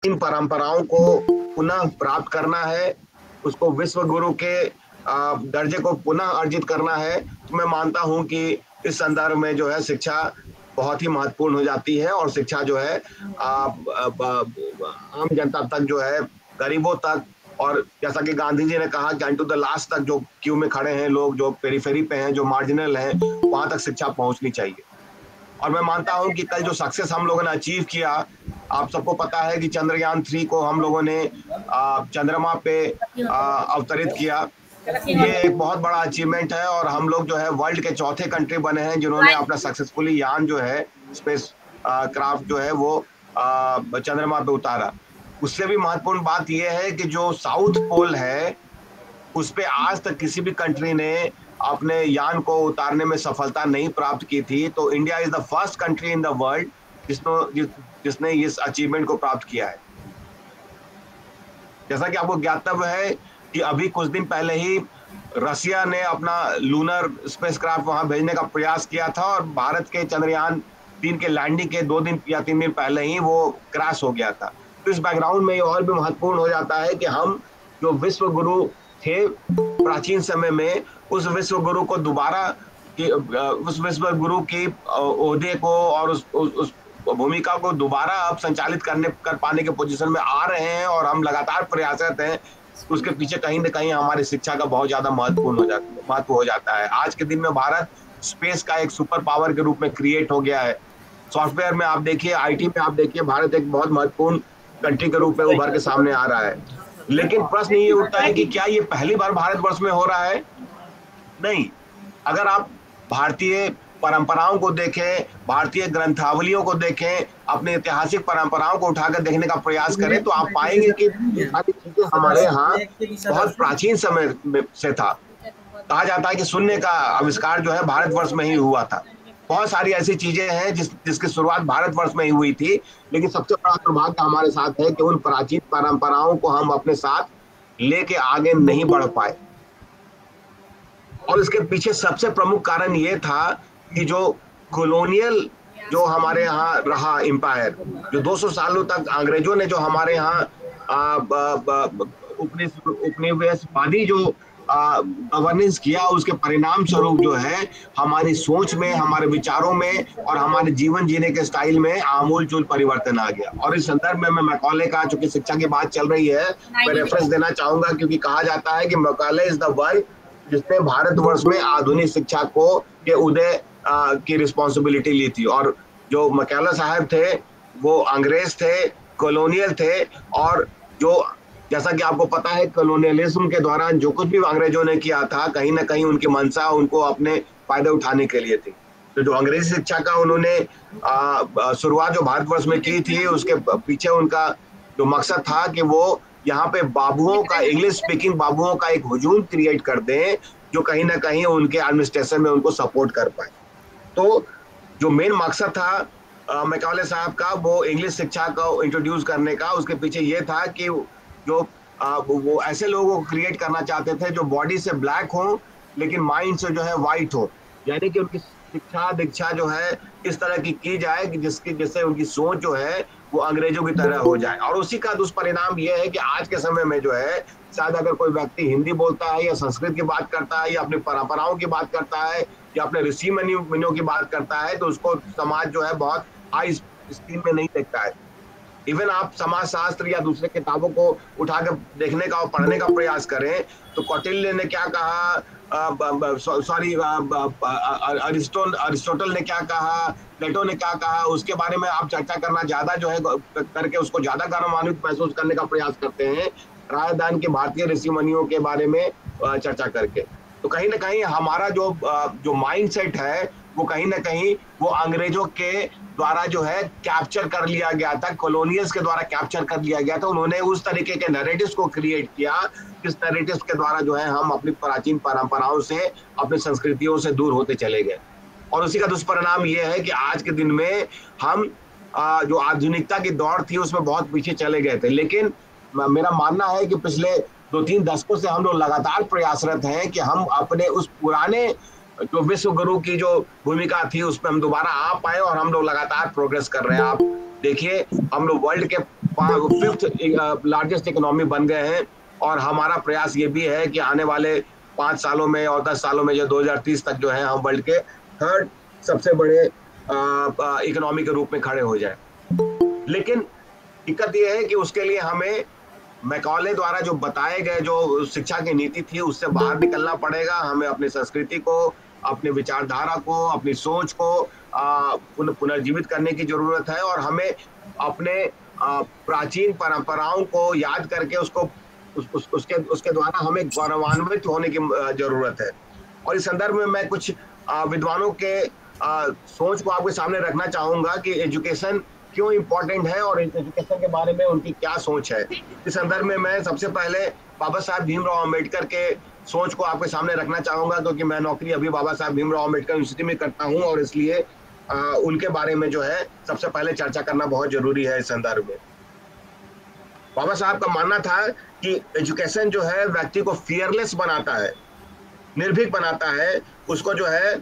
इन परंपराओं को पुनः प्राप्त करना है, उसको विश्व गुरु के दर्जे को पुनः अर्जित करना है। तो मैं मानता हूं कि इस संदर्भ में जो है शिक्षा बहुत ही महत्वपूर्ण हो जाती है और शिक्षा जो है आम जनता तक जो है, गरीबों तक, और जैसा कि गांधी जी ने कहा कि अनटू द लास्ट तक, जो क्यू में खड़े हैं लोग, जो पेरीफेरी पे हैं, जो मार्जिनल हैं, वहां तक शिक्षा पहुंचनी चाहिए। और मैं मानता हूं कि कल जो सक्सेस हम लोगों ने अचीव किया, आप सबको पता है कि चंद्रयान 3 को हम लोगों ने चंद्रमा पे अवतरित किया। ये एक बहुत बड़ा अचीवमेंट है और हम लोग जो है वर्ल्ड के चौथे कंट्री बने हैं जिन्होंने अपना सक्सेसफुली यान जो है, स्पेस क्राफ्ट जो है वो चंद्रमा पे उतारा। उससे भी महत्वपूर्ण बात यह है कि जो साउथ पोल है उस पे आज तक किसी भी कंट्री ने अपने यान को उतारने में सफलता नहीं प्राप्त की थी। तो India is the first country in the world जिसने इस अचीवमेंट को प्राप्त किया है। जैसा कि आपको ज्ञातव्य है कि अभी कुछ दिन पहले ही रसिया ने अपना लूनर स्पेसक्राफ्ट वहां भेजने का प्रयास किया था और भारत के चंद्रयान 3 के लैंडिंग के 2 दिन या 3 दिन पहले ही वो क्रैश हो गया था। तो इस बैकग्राउंड में ये और भी महत्वपूर्ण हो जाता है कि हम जो विश्व गुरु थे प्राचीन समय में, उस विश्व गुरु को दोबारा उस विश्व गुरु की ओहदे को और उस भूमिका को दोबारा अब संचालित कर पाने के पोजीशन में आ रहे हैं और हम लगातार प्रयासरत हैं। उसके पीछे कहीं ना कहीं हमारी शिक्षा का बहुत ज्यादा महत्व हो जाता है। आज के दिन में भारत स्पेस का एक सुपर पावर के रूप में क्रिएट हो गया है। सॉफ्टवेयर में आप देखिए, आईटी में आप देखिए, भारत एक बहुत महत्वपूर्ण कंट्री के रूप में उभर के सामने आ रहा है। लेकिन प्रश्न ये उठता है कि क्या ये पहली बार भारतवर्ष में हो रहा है? नहीं। अगर आप भारतीय परंपराओं को देखें, भारतीय ग्रंथावलियों को देखें, अपने ऐतिहासिक परंपराओं को उठाकर देखने का प्रयास करें तो आप पाएंगे कि सारी चीजें हमारे यहाँ बहुत प्राचीन समय से था। कहा जाता है कि शून्य का आविष्कार जो है भारतवर्ष में ही हुआ था। बहुत सारी ऐसी चीजें हैं जिसकी शुरुआत भारतवर्ष में ही हुई थी, लेकिन सबसे बड़ा दुर्भाग्य हमारे साथ है कि उन प्राचीन परंपराओं को हम अपने साथ लेके आगे नहीं बढ़ पाए। और इसके पीछे सबसे प्रमुख कारण ये था कि जो कॉलोनियल जो हमारे यहाँ रहा एम्पायर, जो 200 सालों तक अंग्रेजों ने जो हमारे यहाँ उपनिवेशवादी जो गवर्नेंस किया, उसके परिणाम स्वरूप जो है हमारी सोच में, हमारे विचारों में और हमारे जीवन जीने के स्टाइल में आमूलचूल परिवर्तन आ गया। और इस संदर्भ में मैं मैकॉले का, चूंकि शिक्षा की बात चल रही है, मैं रेफरेंस देना चाहूंगा, क्योंकि कहा जाता है कि मैकॉले इज द वन जिसने भारतवर्ष में आधुनिक शिक्षा को के उदय की रिस्पॉन्सिबिलिटी ली थी। और जो मैकॉले साहब थे वो अंग्रेज थे, कॉलोनियल थे, और जो जैसा कि आपको पता है कॉलोनियलिज्म के दौरान जो कुछ भी अंग्रेजों ने किया था, कहीं ना कहीं उनकी मंशा उनको अपने फायदे उठाने के लिए थी। तो जो अंग्रेजी शिक्षा का उन्होंने शुरुआत जो भारतवर्ष में की थी, उसके पीछे उनका जो मकसद था कि वो यहाँ पे बाबुओं का, इंग्लिश स्पीकिंग बाबुओं का एक हुजूम क्रिएट कर दें जो कहीं ना कहीं उनके एडमिनिस्ट्रेशन में उनको सपोर्ट कर पाए। तो जो मेन मकसद था मैकॉले साहब का, वो इंग्लिश शिक्षा को इंट्रोड्यूस करने का, उसके पीछे ये था कि जो वो ऐसे लोगों को क्रिएट करना चाहते थे जो बॉडी से ब्लैक हो लेकिन माइंड से जो है व्हाइट हो, यानी कि उनकी शिक्षा दीक्षा जो है इस तरह की जाए कि जिससे उनकी सोच जो है वो अंग्रेजों की तरह हो जाए। और उसी का दुष्परिणाम ये है कि आज के समय में जो है, शायद अगर कोई व्यक्ति हिंदी बोलता है या संस्कृत की बात करता है या अपनी परंपराओं की बात करता है या अपने ऋषि मुनियों की बात करता है, तो उसको समाज जो है बहुत हाई स्टीम में नहीं देखता है। इवन आप समाज शास्त्र या दूसरे किताबों को उठा के देखने का और पढ़ने का प्रयास करें तो कौटिल्य ने क्या कहा, अरिस्टोटल ने क्या कहा, प्लेटो ने क्या कहा, उसके बारे में आप चर्चा करना ज्यादा जो है करके उसको ज्यादा गौरवान्वित महसूस करने का प्रयास करते हैं राजदान के भारतीय ऋषि मुनियों के बारे में चर्चा करके। तो कहीं ना कहीं हमारा जो माइंडसेट है वो कहीं ना कहीं वो अंग्रेजों के द्वारा जो है कैप्चर कर लिया गया था, कॉलोनियल्स के द्वारा कैप्चर कर लिया गया था। उन्होंने उस तरीके के नैरेटिव्स को क्रिएट किया जिस नैरेटिव्स के द्वारा जो है हम अपनी प्राचीन परंपराओं से, अपनी संस्कृतियों से दूर होते चले गए। और उसी का दुष्परिणाम ये है कि आज के दिन में हम जो आधुनिकता की दौड़ थी उसमें बहुत पीछे चले गए थे। लेकिन मेरा मानना है कि पिछले 2-3 दशकों से हम लोग लगातार प्रयासरत हैं कि हम अपने उस पुराने जो विश्व गुरु की जो भूमिका थी उस पर हम दोबारा आ पाए और हम लोग लगातार प्रोग्रेस कर रहे हैं। आप देखिए, हम लोग वर्ल्ड के 5th लार्जेस्ट इकोनॉमी बन गए हैं। और हमारा प्रयास ये भी है कि आने वाले 5 सालों में और 10 सालों में जो 2030 तक जो है हम वर्ल्ड के 3rd सबसे बड़े इकोनॉमी के रूप में खड़े हो जाए। लेकिन दिक्कत यह है कि उसके लिए हमें मैकॉले द्वारा जो बताए गए जो शिक्षा की नीति थी उससे बाहर निकलना पड़ेगा। हमें अपनी संस्कृति को, अपनी विचारधारा को, अपनी सोच को पुनर्जीवित करने की जरूरत है और हमें अपने प्राचीन परंपराओं को याद करके उसको उसके द्वारा हमें गौरवान्वित होने की जरूरत है। और इस संदर्भ में मैं कुछ विद्वानों के सोच को आपके सामने रखना चाहूंगा कि एजुकेशन क्यों इम्पोर्टेंट है और एजुकेशन के बारे में उनकी क्या सोच है। इस संदर्भ में मैं सबसे पहले बाबा साहब भीमराव अम्बेडकर के सोच को आपके सामने रखना चाहूंगा, क्योंकि मैं नौकरी अभी बाबा साहब भीमराव अम्बेडकर यूनिवर्सिटी में करता हूं और इसलिए उनके बारे में जो है सबसे पहले चर्चा करना बहुत जरूरी है। इस संदर्भ में बाबा साहब का मानना था कि एजुकेशन जो है व्यक्ति को फियरलेस बनाता है, निर्भीक बनाता है, उसको जो है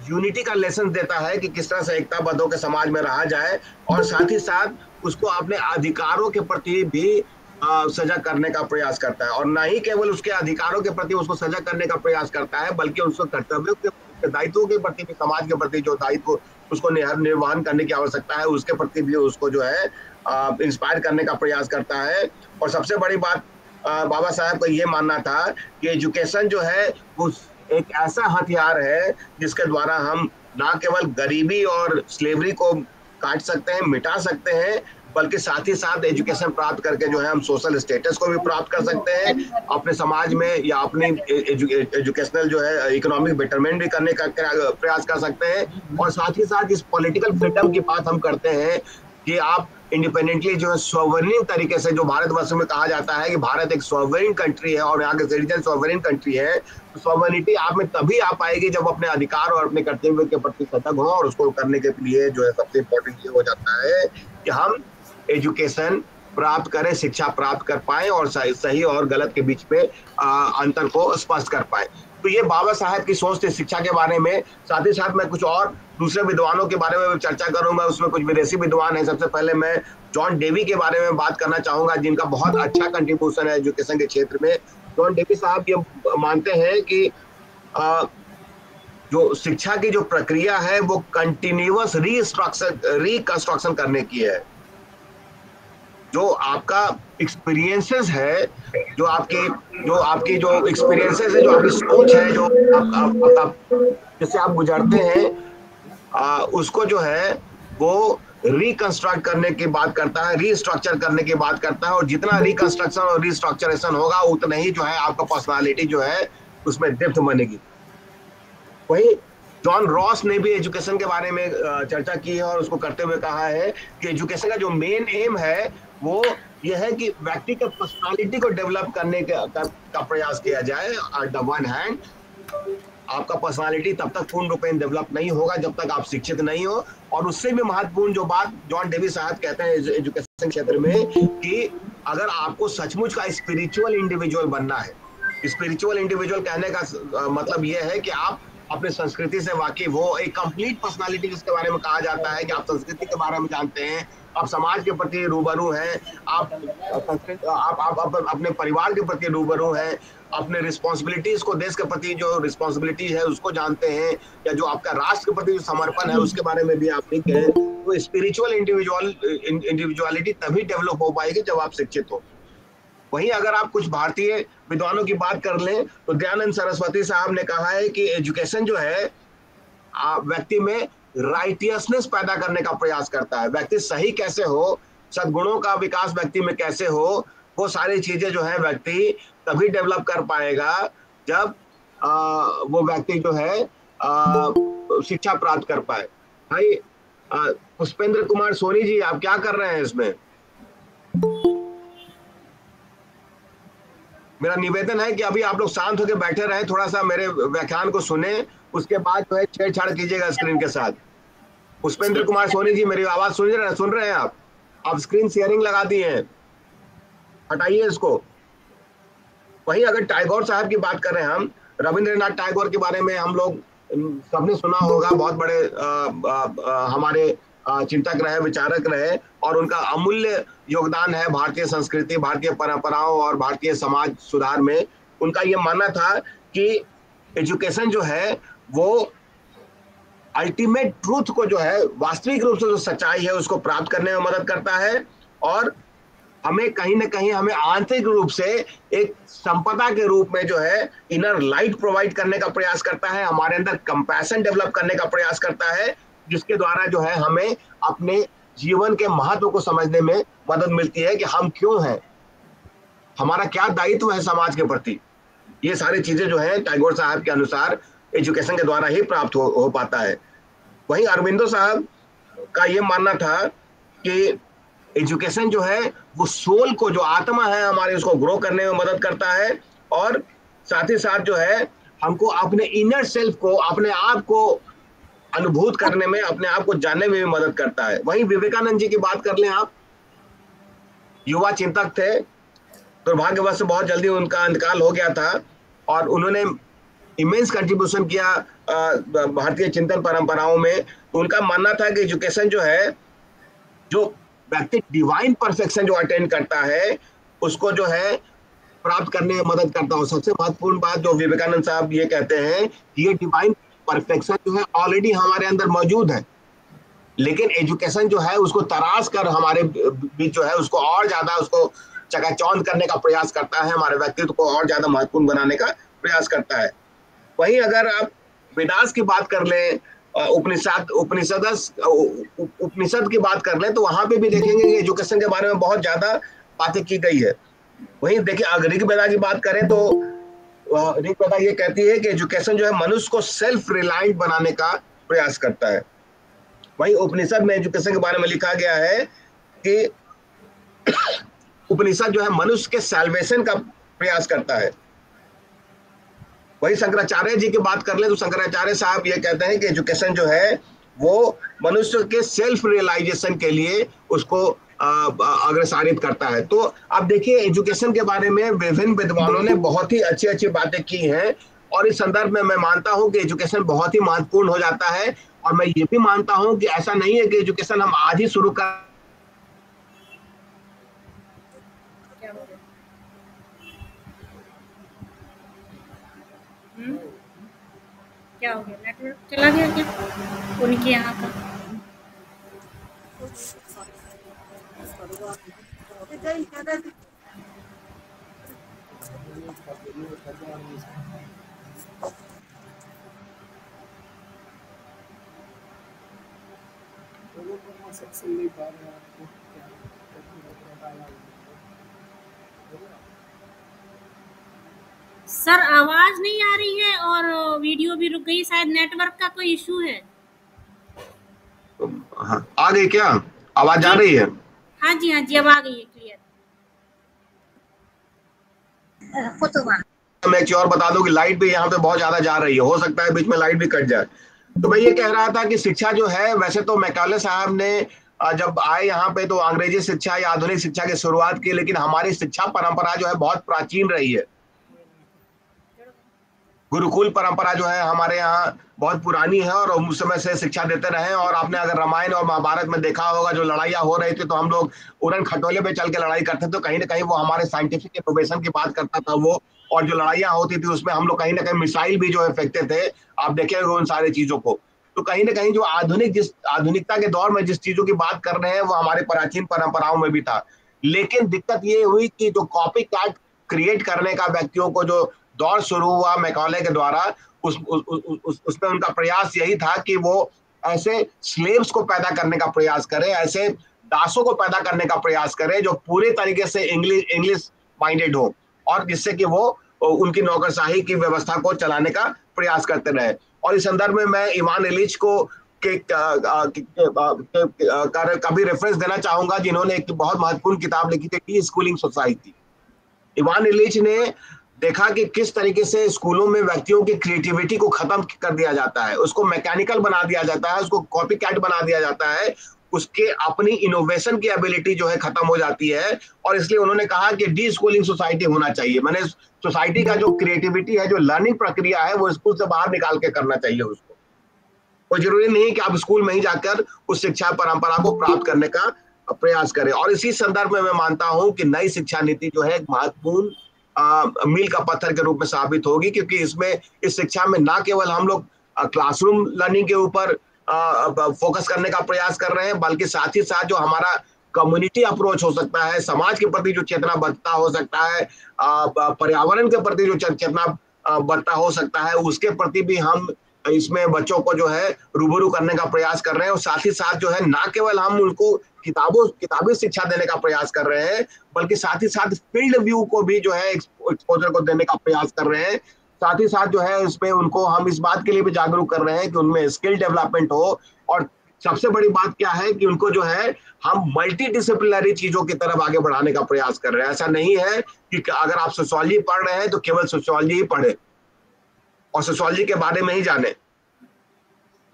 यूनिटी का लेसन देता है कि किस तरह से एकताबद्ध के समाज में रहा जाए, और साथ ही साथ उसको अपने अधिकारों के प्रति भी सजग करने का प्रयास करता है। और न ही केवल उसके अधिकारों के प्रति उसको सजग करने का प्रयास करता है, बल्कि उसको कर्तव्यों के दायित्वों के प्रति भी, समाज के प्रति जो दायित्व उसको निर्वहन करने की आवश्यकता है उसके प्रति भी उसको जो है इंस्पायर करने का प्रयास करता है। और सबसे बड़ी बात बाबा साहब का ये मानना था कि एजुकेशन जो है वो एक ऐसा हथियार है जिसके द्वारा हम ना केवल गरीबी और स्लेवरी को काट सकते हैं, मिटा सकते हैं, बल्कि साथ ही साथ एजुकेशन प्राप्त करके जो है हम सोशल स्टेटस को भी प्राप्त कर सकते हैं, अपने समाज में या अपनी एजुकेशनल जो है इकोनॉमिक बेटरमेंट भी करने का प्रयास कर सकते हैं। और साथ ही साथ इस पॉलिटिकल फ्रीडम की बात हम करते हैं कि आप इंडिपेंडेंटली जो है सॉवरेन तरीके से, जो भारतवर्ष में कहा जाता है कि भारत एक सॉवरेन कंट्री है और यहाँ के सिटीजन सॉवरेन कंट्री है, तो सॉवरेनिटी आप में तभी आ पाएगी जब अपने अधिकार और अपने कर्तव्य के प्रति सतर्क हो। और उसको करने के लिए जो है सबसे इम्पोर्टेंट ये हो जाता है कि हम एजुकेशन प्राप्त करें, शिक्षा प्राप्त कर पाए और सही और गलत के बीच में अंतर को स्पष्ट कर पाए। तो ये बाबा साहब की सोच थी शिक्षा के बारे में। साथ ही साथ मैं कुछ और दूसरे विद्वानों के बारे में चर्चा करूंगा, उसमें कुछ विदेशी विद्वान हैं। सबसे पहले मैं जॉन डेवी के बारे में बात करना चाहूंगा, जिनका बहुत अच्छा कंट्रीब्यूशन है एजुकेशन के क्षेत्र में। जॉन डेवी साहब ये मानते हैं कि जो शिक्षा की जो प्रक्रिया है वो कंटिन्यूअस रिकंस्ट्रक्शन करने की है। जो आपका एक्सपीरियंसेस है, जो आपकी जो एक्सपीरियंसेस है, जो आपकी सोच है, जो जिससे आप गुजरते हैं, उसको जो है वो रिकंस्ट्रक्ट करने की बात करता है, रीस्ट्रक्चर करने की बात करता है। और जितना रिकंस्ट्रक्शन और रीस्ट्रक्चरेशन होगा उतना ही जो है आपका पर्सनालिटी जो है उसमें डेप्थ बनेगी। वही जॉन रॉस ने भी एजुकेशन के बारे में चर्चा की है और उसको करते हुए कहा है कि एजुकेशन का जो मेन एम है वो यह है कि व्यक्ति के पर्सनालिटी को डेवलप करने का प्रयास किया जाए। एट द वन हैंड आपका पर्सनालिटी तब तक पूर्ण रूप में डेवलप नहीं होगा जब तक आप शिक्षित नहीं हो। और उससे भी महत्वपूर्ण जो बात जॉन डेवी साहब कहते हैं एजुकेशन क्षेत्र में कि अगर आपको सचमुच का स्पिरिचुअल इंडिविजुअल बनना है, स्पिरिचुअल इंडिविजुअल कहने का मतलब यह है कि आप अपने संस्कृति से वाकिफ हो, एक कंप्लीट पर्सनालिटी जिसके बारे में कहा जाता है कि आप संस्कृति के बारे में जानते हैं, आप समाज के प्रति रूबरू हैं, आप अपने परिवार के प्रति रूबरू हैं, अपने रिस्पॉन्सिबिलिटीज को, देश के प्रति जो रिस्पॉन्सिबिलिटी है उसको जानते हैं, या जो आपका राष्ट्र के प्रति जो समर्पण है उसके बारे में भी आप लिख हैं। तो स्पिरिचुअल इंडिविजुअलिटी तभी डेवलप हो पाएगी जब आप शिक्षित हो। वहीं अगर आप कुछ भारतीय विद्वानों की बात कर लें तो दयानंद सरस्वती साहब ने कहा है कि एजुकेशन जो है व्यक्ति में राइटियसनेस पैदा करने का प्रयास करता है। व्यक्ति सही कैसे हो, सद्गुणों का विकास व्यक्ति में कैसे हो, वो सारी चीजें जो है व्यक्ति तभी डेवलप कर पाएगा जब वो व्यक्ति जो है शिक्षा प्राप्त कर पाए। भाई पुष्पेंद्र कुमार सोनी जी, आप क्या कर रहे हैं इसमें? मेरा निवेदन है कि अभी आप लोग शांत होकर बैठे रहे, थोड़ा सा मेरे व्याख्यान को सुने, उसके बाद जो है छेड़छाड़ कीजिएगा स्क्रीन के साथ। पुष्पेंद्र कुमार सोनी जी, मेरी आवाज सुन रहे हैं आप स्क्रीन शेयरिंग लगा दी है, हटाइए इसको। वहीं अगर टैगोर साहब की बात करें, हम रविंद्रनाथ टैगोर के बारे में हम लोग सबने सुना होगा, बहुत बड़े हमारे चिंतक रहे, विचारक रहे, और उनका अमूल्य योगदान है भारतीय संस्कृति, भारतीय परंपराओं और भारतीय समाज सुधार में। उनका ये मानना था कि एजुकेशन जो है वो अल्टीमेट ट्रूथ को जो है, वास्तविक रूप से जो सच्चाई है उसको प्राप्त करने में मदद करता है, और हमें कहीं ना कहीं हमें आंतरिक रूप से एक संपदा के रूप में जो है इनर लाइट प्रोवाइड करने का प्रयास करता है, हमारे अंदर कंपैशन डेवलप करने का प्रयास करता है, जिसके द्वारा जो है हमें अपने जीवन के महत्व को समझने में मदद मिलती है कि हम क्यों हैं, हमारा क्या दायित्व है समाज के प्रति। ये सारी चीजें जो है टैगोर साहब के अनुसार एजुकेशन के द्वारा ही प्राप्त हो पाता है। वहीं अरविंदो साहब का ये मानना था कि एजुकेशन जो है वो सोल को, जो आत्मा है हमारे, उसको ग्रो करने में मदद करता है, और साथ ही साथ जो है हमको अपने इनर सेल्फ को, अपने आप को अनुभूत करने में, अपने आप को जानने में भी मदद करता है। वहीं विवेकानंद जी की बात कर लें आप, युवा चिंतक थे, दुर्भाग्यवश बहुत जल्दी उनका इंतकाल हो गया था, और उन्होंने इमेंस कंट्रीब्यूशन किया भारतीय चिंतन परंपराओं में। तो उनका मानना था कि एजुकेशन जो है, जो व्यक्ति डिवाइन परफेक्शन जो अटेंड करता है उसको जो है प्राप्त करने में मदद करता है। सबसे महत्वपूर्ण बात जो विवेकानंद साहब ये कहते हैं कि ये डिवाइन परफेक्शन जो है ऑलरेडी हमारे अंदर मौजूद है, लेकिन एजुकेशन जो है उसको तराश कर हमारे बीच जो है उसको और ज्यादा, उसको चकाचौंध करने का प्रयास करता है, हमारे व्यक्तित्व को और ज्यादा महत्वपूर्ण बनाने का प्रयास करता है। वहीं अगर आप वेदास की बात कर लें, उपनिषद की बात कर लें, तो वहां पे भी देखेंगे कि एजुकेशन के बारे में बहुत ज्यादा बातें की गई है। वहीं देखिए अगर ऋग्वेदा की बात करें तो ऋग्वेदा ये कहती है कि एजुकेशन जो है मनुष्य को सेल्फ रिलायंट बनाने का प्रयास करता है। वहीं उपनिषद में एजुकेशन के बारे में लिखा गया है कि उपनिषद जो है मनुष्य के सैल्वेशन का प्रयास करता है। वही शंकराचार्य जी की बात कर ले तो शंकराचार्य साहब ये कहते हैं कि एजुकेशन जो है वो मनुष्य के सेल्फ रियलाइजेशन के लिए उसको अग्रसारित करता है। तो आप देखिए एजुकेशन के बारे में विभिन्न विद्वानों ने बहुत ही अच्छी अच्छी बातें की हैं, और इस संदर्भ में मैं मानता हूं कि एजुकेशन बहुत ही महत्वपूर्ण हो जाता है। और मैं ये भी मानता हूं कि ऐसा नहीं है कि एजुकेशन हम आज ही शुरू कर, क्या हो गया, नेटवर्क चला गया क्या उनके यहाँ का? सर आवाज नहीं आ रही है और वीडियो भी रुक गई, शायद नेटवर्क का कोई इशू है। हाँ, आ गई क्या आवाज? आ रही है? हाँ जी अब आ गई है क्लियर। मैं एक और बता दूं कि लाइट भी यहाँ पे बहुत ज्यादा जा रही है, हो सकता है बीच में लाइट भी कट जाए। तो मैं ये कह रहा था कि शिक्षा जो है, वैसे तो मैकाले साहब ने जब आए यहाँ पे तो अंग्रेजी शिक्षा या आधुनिक शिक्षा की शुरुआत की, लेकिन हमारी शिक्षा परंपरा जो है बहुत प्राचीन रही है। गुरुकुल परंपरा जो है हमारे यहाँ बहुत पुरानी है, और उस समय से शिक्षा देते रहे। और आपने अगर रामायण और महाभारत में देखा होगा, जो लड़ाइयाँ हो रही थी तो हम लोग उड़न खटोले पे चल के लड़ाई करते थे, तो कहीं ना कहीं वो हमारे साइंटिफिक इनोवेशन की बात करता था वो। और जो लड़ाइयाँ होती थी उसमें हम लोग कहीं ना कहीं मिसाइल भी जो है फेंकते थे, आप देखेंगे उन सारी चीजों को। तो कहीं ना कहीं जो आधुनिकता के दौर में जिस चीजों की बात कर रहे हैं वो हमारे प्राचीन परंपराओं में भी था। लेकिन दिक्कत ये हुई कि जो कॉपी कैट क्रिएट करने का व्यक्तियों को जो दौर शुरू हुआ मैकॉले के द्वारा, उसमें उनका प्रयास यही था कि वो ऐसे स्लेव्स को पैदा करने का प्रयास करें, ऐसे दासों को पैदा करने का प्रयास करें जो पूरे तरीके से इंग्लिश माइंडेड हो, और जिससे कि वो उनकी नौकरशाही की व्यवस्था को चलाने का प्रयास करते रहे। और इस संदर्भ में मैं इवान इलिच को का भी रेफरेंस देना चाहूंगा, जिन्होंने एक बहुत महत्वपूर्ण किताब लिखी थी, D schooling society. Ivan Ilyich ने देखा कि किस तरीके से स्कूलों में व्यक्तियों की क्रिएटिविटी को खत्म कर दिया जाता है, उसको मैकेनिकल बना दिया जाता है, उसको कॉपी कैट बना दिया जाता है, उसके अपनी इनोवेशन की एबिलिटी जो है खत्म हो जाती है। और इसलिए उन्होंने कहा कि डी स्कूलिंग सोसाइटी होना चाहिए। मैंने सोसाइटी का जो क्रिएटिविटी है, जो लर्निंग प्रक्रिया है, वो स्कूल से बाहर निकाल के करना चाहिए उसको। कोई जरूरी नहीं कि आप स्कूल में ही जाकर उस शिक्षा परंपरा को प्राप्त करने का प्रयास करें। और इसी संदर्भ में मैं मानता हूं कि नई शिक्षा नीति जो है एक महत्वपूर्ण मील का पत्थर के रूप में साबित होगी, क्योंकि इसमें इस शिक्षा में ना केवल हम लोग क्लासरूम लर्निंग के ऊपर फोकस करने का प्रयास कर रहे हैं, बल्कि साथ ही साथ जो हमारा कम्युनिटी अप्रोच हो सकता है, समाज के प्रति जो चेतनाबद्धता हो सकता है, पर्यावरण के प्रति जो चेतनाबद्धता हो सकता है, उसके प्रति भी हम इसमें बच्चों को जो है रूबरू करने का प्रयास कर रहे हैं। और साथ ही साथ जो है ना केवल हम उनको किताबी शिक्षा देने का प्रयास कर रहे हैं, बल्कि साथ ही साथ फील्ड व्यू को भी जो है एक्सपोजर को देने का प्रयास कर रहे हैं। साथ ही साथ जो है इसमें उनको हम इस बात के लिए भी जागरूक कर रहे हैं कि उनमें स्किल डेवलपमेंट हो। और सबसे बड़ी बात क्या है कि उनको जो है हम मल्टी डिसिप्लिनरी चीजों की तरफ आगे बढ़ाने का प्रयास कर रहे हैं। ऐसा नहीं है कि अगर आप सोशियोलॉजी पढ़ रहे हैं तो केवल सोशियोलॉजी ही पढ़े और सोशियोलॉजी के बारे में ही जाने।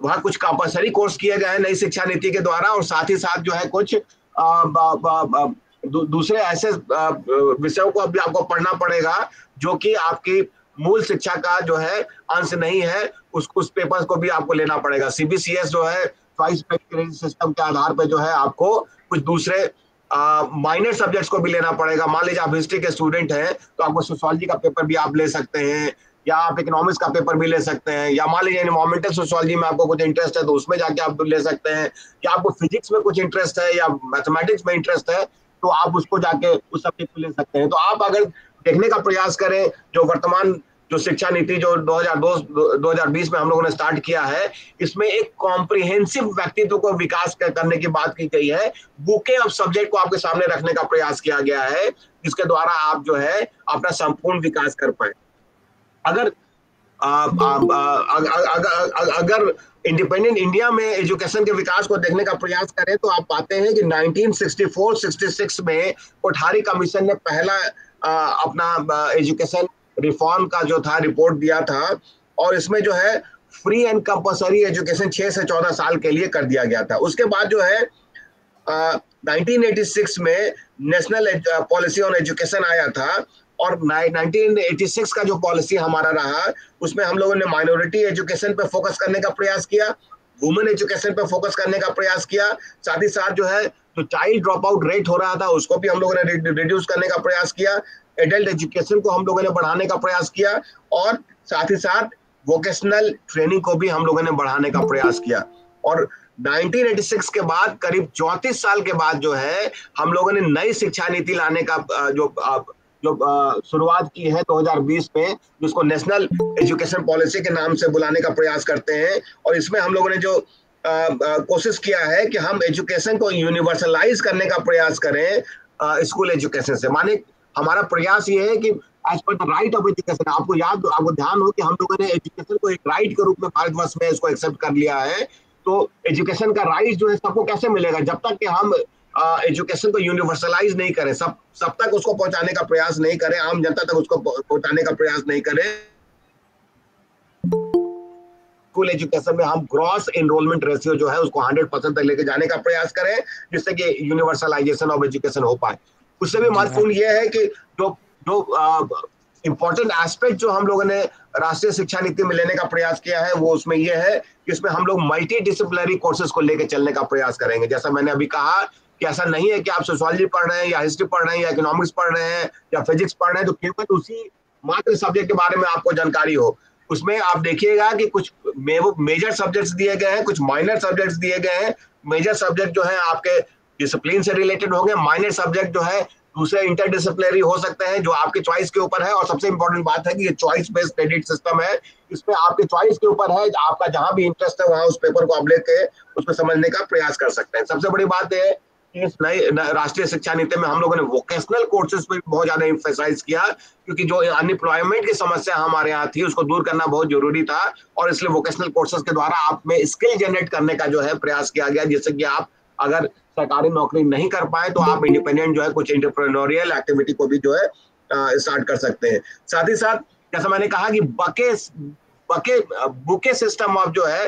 वहां कुछ कंपलसरी कोर्स किए गए हैं नई शिक्षा नीति के द्वारा, और साथ ही साथ जो है कुछ दूसरे ऐसे विषयों को भी आपको पढ़ना पड़ेगा जो कि आपकी मूल शिक्षा का जो है अंश नहीं है। उस पेपर्स को भी आपको लेना पड़ेगा। सीबीसीएस जो है चॉइस बेस्ड क्रेडिट सिस्टम के आधार पर जो है आपको कुछ दूसरे माइनर सब्जेक्ट्स को भी लेना पड़ेगा। मान लीजिए आप हिस्ट्री के स्टूडेंट हैं तो आपको सोशियोलॉजी का पेपर भी आप ले सकते हैं, या आप इकोनॉमिक्स का पेपर भी ले सकते हैं, या मान लीजिए एनवायरमेंटल सोशियोलॉजी में आपको कुछ इंटरेस्ट है तो उसमें जाके आप ले सकते हैं, या आपको फिजिक्स में कुछ इंटरेस्ट है या मैथमेटिक्स में इंटरेस्ट है तो आप उसको जाके उस सब्जेक्ट को ले सकते हैं। तो आप अगर देखने का प्रयास करें जो वर्तमान जो शिक्षा नीति जो 2020 में हम लोगों ने स्टार्ट किया है, इसमें एक कॉम्प्रिहेंसिव व्यक्तित्व को विकास करने की बात की गई है। बुके ऑफ सब्जेक्ट को आपके सामने रखने का प्रयास किया गया है, जिसके द्वारा आप जो है अपना संपूर्ण विकास कर पाए। अगर अगर इंडिपेंडेंट इंडिया में एजुकेशन के विकास को देखने का प्रयास करें तो आप पाते हैं कि 1964-66 में कोठारी कमीशन ने पहला अपना एजुकेशन रिफॉर्म का जो था रिपोर्ट दिया था, और इसमें जो है फ्री एंड कंपलसरी एजुकेशन 6 से 14 साल के लिए कर दिया गया था। उसके बाद जो है 1986 में नेशनल पॉलिसी ऑन एजुकेशन आया था, और 1986 का जो पॉलिसी हमारा रहा उसमें हम लोगों ने माइनॉरिटी एजुकेशन पे फोकस करने का प्रयास किया, वुमेन एजुकेशन पे फोकस करने का प्रयास किया। साथ ही साथ जो है जो चाइल्ड ड्रॉप आउट रेट हो रहा था उसको भी हम लोगों ने रिड्यूस करने का प्रयास किया, एडल्ट एजुकेशन को हम लोगों ने बढ़ाने का प्रयास किया, और साथ ही साथ वोकेशनल ट्रेनिंग को भी हम लोगों ने बढ़ाने का प्रयास किया। और 1986 के बाद करीब 34 साल के बाद जो है हम लोगों ने नई शिक्षा नीति लाने का जो शुरुआत की है 2020 में, जिसको नेशनल एजुकेशन पॉलिसी के नाम से बुलाने का प्रयास करते हैं। और इसमें हम लोगों ने जो कोशिश किया है कि हम एजुकेशन को यूनिवर्सलाइज करने का प्रयास करें स्कूल एजुकेशन से। माने हमारा प्रयास ये है कि as per the right of education, आपको ध्यान हो कि हम लोगों ने एजुकेशन को एक राइट के रूप में भारतवर्ष में इसको एक्सेप्ट कर लिया है। तो एजुकेशन का राइट जो है सबको कैसे मिलेगा, जब तक कि हम एजुकेशन को यूनिवर्सलाइज नहीं करें, सब तक उसको पहुंचाने का प्रयास नहीं करें, आम जनता तक उसको पहुंचाने का प्रयास नहीं करें। स्कूल एजुकेशन में हम ग्रॉस एनरोलमेंट रेशियो जो है उसको 100% तक लेके जाने का प्रयास करें, जिससे कि यूनिवर्सलाइजेशन ऑफ एजुकेशन हो पाए। उससे भी महत्वपूर्ण ये है कि जो इंपॉर्टेंट एस्पेक्ट जो हम लोगों ने राष्ट्रीय शिक्षा नीति में लेने का प्रयास किया है वो उसमें ये है कि इसमें हम लोग मल्टी डिसिप्लिनरी कोर्सेज को लेकर चलने का प्रयास करेंगे। जैसा मैंने अभी कहा कि ऐसा नहीं है कि आप सोशियोलॉजी पढ़ रहे हैं या हिस्ट्री पढ़ रहे हैं या इकोनॉमिक्स पढ़ रहे हैं या फिजिक्स पढ़ रहे हैं तो केवल उसी मात्र सब्जेक्ट के बारे में आपको जानकारी हो। उसमें आप देखिएगा कि कुछ मेजर सब्जेक्ट्स दिए गए हैं, कुछ माइनर सब्जेक्ट्स दिए गए हैं। मेजर सब्जेक्ट जो है आपके डिसिप्लिन से रिलेटेड होंगे, माइनर सब्जेक्ट जो है दूसरे इंटरडिसिप्लिनरी हो सकते हैं जो आपके चॉइस के ऊपर है। और सबसे इंपॉर्टेंट बात है कि ये चॉइस बेस्ड क्रेडिट सिस्टम है, इसमें आपके चॉइस के ऊपर है, आपका जहां भी इंटरेस्ट है वहां उस पेपर को आप लेके उसमें समझने का प्रयास कर सकते हैं। सबसे बड़ी बात है कि इस नई राष्ट्रीय शिक्षा नीति में हम लोगों ने वोकेशनल कोर्सेज पे बहुत ज्यादा एम्फेसाइज किया, क्योंकि जो अनएम्प्लॉयमेंट की समस्या हमारे यहाँ थी उसको दूर करना बहुत जरूरी था। और इसलिए वोकेशनल कोर्सेज के द्वारा आप में स्किल जनरेट करने का जो है प्रयास किया गया, जिससे कि आप अगर सरकारी नौकरी नहीं कर पाए तो आप इंडिपेंडेंट जो है कुछ एंटरप्रेन्योरियल एक्टिविटी को भी जो है स्टार्ट कर सकते हैं। साथ ही साथ जैसा मैंने कहा कि बुके सिस्टम ऑफ जो है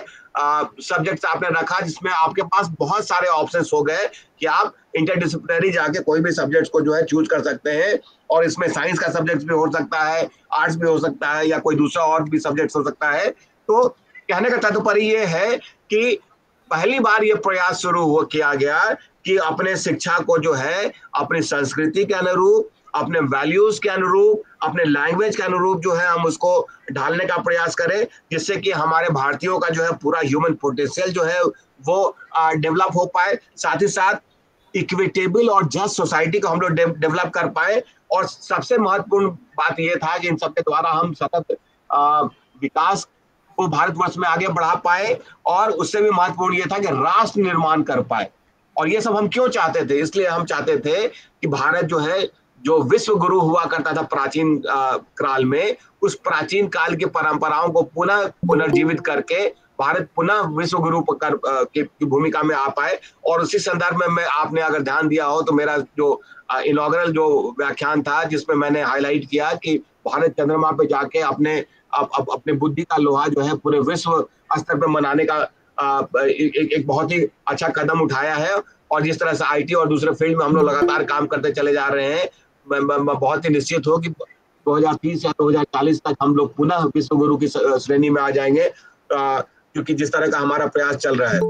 सब्जेक्ट्स आपने रखा, जिसमें आपके पास बहुत सारे ऑप्शंस हो गए कि आप इंटरडिसिप्लिनरी जाके कोई भी सब्जेक्ट्स को जो है चूज कर सकते हैं। और इसमें साइंस का सब्जेक्ट भी हो सकता है, आर्ट्स भी हो सकता है, या कोई दूसरा और भी सब्जेक्ट हो सकता है। तो कहने का तात्पर्य ये है कि पहली बार ये प्रयास शुरू हो किया गया कि अपने शिक्षा को जो है अपनी संस्कृति के अनुरूप, अपने वैल्यूज के अनुरूप, अपने लैंग्वेज के अनुरूप जो है हम उसको ढालने का प्रयास करें, जिससे कि हमारे भारतीयों का जो है पूरा ह्यूमन पोटेंशियल जो है वो डेवलप हो पाए, साथ ही साथ इक्विटेबल और जस्ट सोसाइटी को हम लोग डेवलप कर पाए। और सबसे महत्वपूर्ण बात यह था कि इन सबके द्वारा हम सतत विकास को भारतवर्ष में आगे बढ़ा पाए, और उससे भी महत्वपूर्ण यह था कि राष्ट्र निर्माण कर पाए। और ये सब हम क्यों चाहते थे? इसलिए हम चाहते थे कि भारत जो है, जो विश्व गुरु हुआ करता था प्राचीन काल में, उस प्राचीन काल की परंपराओं को पुनः पुनर्जीवित करके भारत पुनः विश्व गुरु की भूमिका में आ पाए। और उसी संदर्भ में मैं, आपने अगर ध्यान दिया हो तो मेरा जो इनॉग्रल जो व्याख्यान था जिसमें मैंने हाईलाइट किया कि भारत चंद्रमा पे जाके अपने बुद्धि का लोहा जो है पूरे विश्व स्तर पर मनाने का एक बहुत ही अच्छा कदम उठाया है। और जिस तरह से आईटी और दूसरे फील्ड में हम लोग लगातार काम करते चले जा रहे हैं, मैं बहुत ही निश्चित हूँ कि 2030 या 2040 तक हम लोग पुनः विश्व गुरु की श्रेणी में आ जाएंगे, क्योंकि जिस तरह का हमारा प्रयास चल रहा है।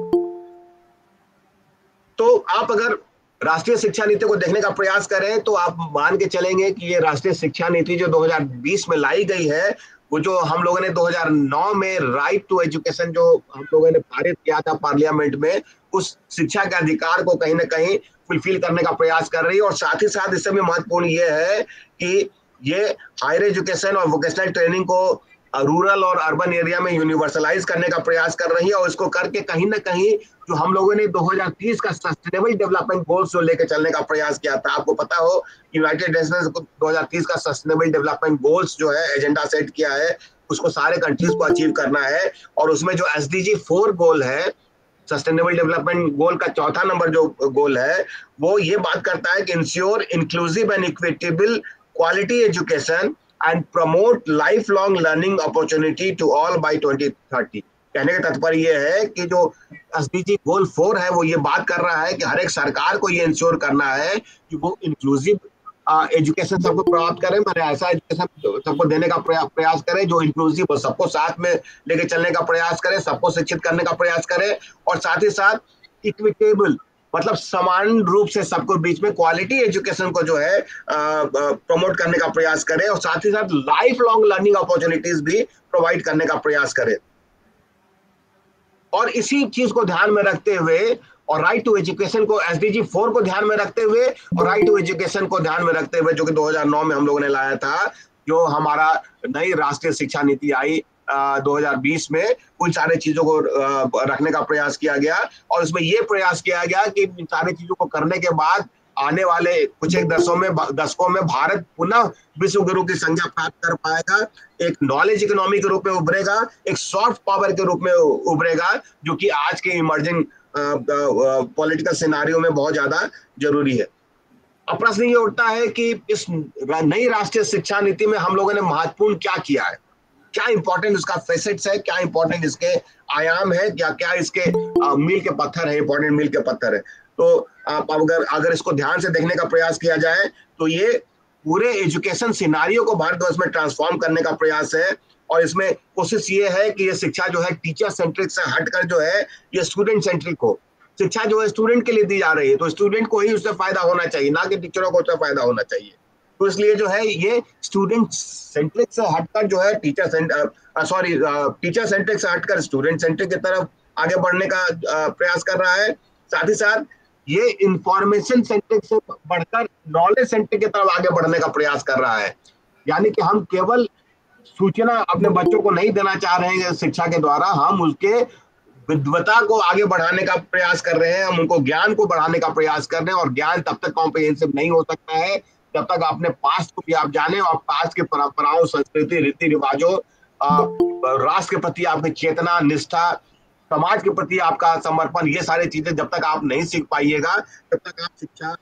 तो आप अगर राष्ट्रीय शिक्षा नीति को देखने का प्रयास करें तो आप मान के चलेंगे कि ये राष्ट्रीय शिक्षा नीति जो 2020 में लाई गई है, वो जो हम लोगों ने 2009 में राइट टू एजुकेशन जो हम लोगों ने पारित किया था पार्लियामेंट में, उस शिक्षा के अधिकार को कहीं ना कहीं फुलफिल करने का प्रयास कर रही है। और साथ ही साथ इससे भी महत्वपूर्ण ये है कि ये हायर एजुकेशन और वोकेशनल ट्रेनिंग को रूरल और अर्बन एरिया में यूनिवर्सलाइज करने का प्रयास कर रही है। और इसको करके कहीं ना कहीं जो हम लोगों ने 2030 का सस्टेनेबल डेवलपमेंट गोल्स जो लेके चलने का प्रयास किया था, आपको पता हो यूनाइटेड नेशंस को 2030 का सस्टेनेबल डेवलपमेंट गोल्स जो है एजेंडा सेट किया है, उसको सारे कंट्रीज को अचीव करना है। और उसमें जो SDG 4 गोल है, सस्टेनेबल डेवलपमेंट गोल का चौथा नंबर जो गोल है, वो ये बात करता है कि ensure inclusive and equitable quality education and promote lifelong learning opportunity to all by 2030। कहने का तात्पर्य ये है कि जो SDG गोल 4 है वो ये बात कर रहा है कि हर एक सरकार को ये इंश्योर करना है कि वो इंक्लूसिव एजुकेशन सबको प्राप्त करें, मैंने ऐसा एजुकेशन सबको देने का प्रयास करें जो इंक्लूसिव हो, सबको साथ में लेके चलने का प्रयास करें, सबको शिक्षित करने का प्रयास करें। और साथ ही साथ इक्विटेबल मतलब समान रूप से सबको बीच में क्वालिटी एजुकेशन को जो है प्रमोट करने का प्रयास करें, और साथ ही साथ लाइफ लॉन्ग लर्निंग अपॉर्चुनिटीज भी प्रोवाइड करने का प्रयास करें। और इसी चीज को ध्यान में रखते हुए और राइट टू एजुकेशन को SDG 4 को ध्यान में रखते हुए और राइट टू एजुकेशन को ध्यान में रखते हुए, जो कि 2009 में हम लोगों ने लाया था, जो हमारा नई राष्ट्रीय शिक्षा नीति आई 2020 में, उन सारे चीजों को रखने का प्रयास किया गया। और उसमें यह प्रयास किया गया कि इन सारी चीजों को करने के बाद आने वाले कुछ एक दशकों में भारत पुनः विश्व गुरु की संज्ञा प्राप्त कर पाएगा, एक नॉलेज इकोनॉमी के रूप में उभरेगा, एक सॉफ्ट पावर के रूप में उभरेगा, जो कि आज के इमर्जिंग पॉलिटिकल सिनारियो में बहुत ज्यादा जरूरी है। अब प्रश्न ये उठता है कि इस नई राष्ट्रीय शिक्षा नीति में हम लोगों ने महत्वपूर्ण क्या किया है, क्या इंपॉर्टेंट उसका फेसेट्स है, क्या इंपॉर्टेंट इसके आयाम है, क्या इसके मील के पत्थर है, इंपॉर्टेंट मील के पत्थर है। तो आप अगर इसको ध्यान से देखने का प्रयास किया जाए तो ये पूरे एजुकेशन सिनारियो को भारतवर्ष में ट्रांसफॉर्म करने का प्रयास है। और इसमें कोशिश ये है कि ये शिक्षा जो है टीचर सेंट्रिक से हटकर जो है ये स्टूडेंट सेंट्रिक हो। शिक्षा जो है स्टूडेंट के लिए दी जा रही है, तो स्टूडेंट को ही उससे फायदा होना चाहिए, ना कि टीचरों को उससे फायदा होना चाहिए। तो इसलिए जो है ये स्टूडेंट सेंट्रिक से हटकर जो है टीचर सेंट्रिक से हटकर स्टूडेंट सेंट्रिक की तरफ आगे बढ़ने का प्रयास कर रहा है। साथ ही साथ ये इंफॉर्मेशन सेंट्रिक से बढ़कर नॉलेज सेंट्रिक की तरफ आगे बढ़ने का प्रयास कर रहा है। यानी कि हम केवल सूचना अपने बच्चों को नहीं देना चाह रहे हैं शिक्षा के द्वारा, हम उसके विद्वता को आगे बढ़ाने का प्रयास कर रहे हैं, हम उनको ज्ञान को बढ़ाने का प्रयास कर रहे हैं। और ज्ञान तब तक कॉम्प्रिहेंसिव नहीं हो सकता है जब तक अपने पास्ट को भी आप जाने और पास्ट के परंपराओं, संस्कृति, रीति रिवाजों, राष्ट्र के प्रति आपकी चेतना, निष्ठा, समाज के प्रति आपका समर्पण, ये सारी चीजें जब तक आप नहीं सीख पाइएगा तब तक आप शिक्षा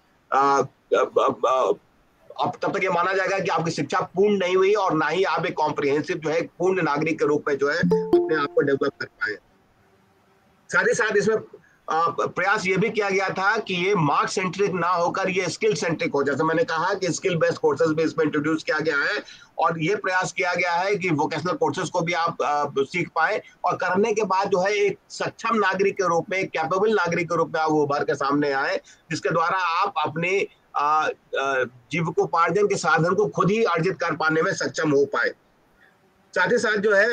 तब तक ये माना जाएगा कि आपकी शिक्षा पूर्ण नहीं हुई और ना ही आप एक कॉम्प्रिहेंसिव जो है पूर्ण नागरिक के रूप में जो है अपने आप को डेवलप कर पाए। साथ ही साथ इसमें प्रयास ये भी किया गया था कि ये मार्क सेंट्रिक ना होकर ये स्किल सेंट्रिक हो। जैसे मैंने कहा कि स्किल बेस्ड कोर्सेज भी इसमें इंट्रोड्यूस किया गया है, और ये प्रयास किया गया है कि वोकेशनल कोर्सेज को भी आप सीख पाए, और करने के बाद जो है एक सक्षम नागरिक के रूप में, एक कैपेबल नागरिक के रूप में आप उभर के सामने आए, जिसके द्वारा आप अपने जीविकोपार्जन के साधन को खुद ही अर्जित कर पाने में सक्षम हो पाए। साथ ही साथ जो है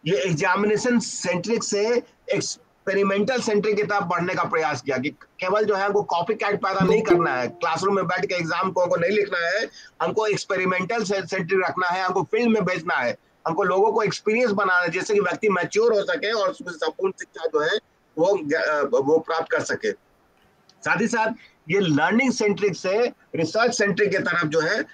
ये एग्जामिनेशन सेंट्रिक से एक्सपेरिमेंटल सेंट्रिक की तरफ बढ़ने का प्रयास किया, कि केवल जो है हमको कॉपी कैट पैदा नहीं करना है, क्लासरूम में बैठ के एग्जाम को हमको नहीं लिखना है, हमको एक्सपेरिमेंटल सेंट्रिक रखना है, हमको फील्ड में भेजना है, हमको लोगों को एक्सपीरियंस बनाना है, जिससे कि व्यक्ति मैच्योर हो सके और संपूर्ण शिक्षा जो है वो प्राप्त कर सके। साथ ही साथ ये लर्निंग सेंट्रिक से रिसर्च सेंट्रिक की तरफ जो है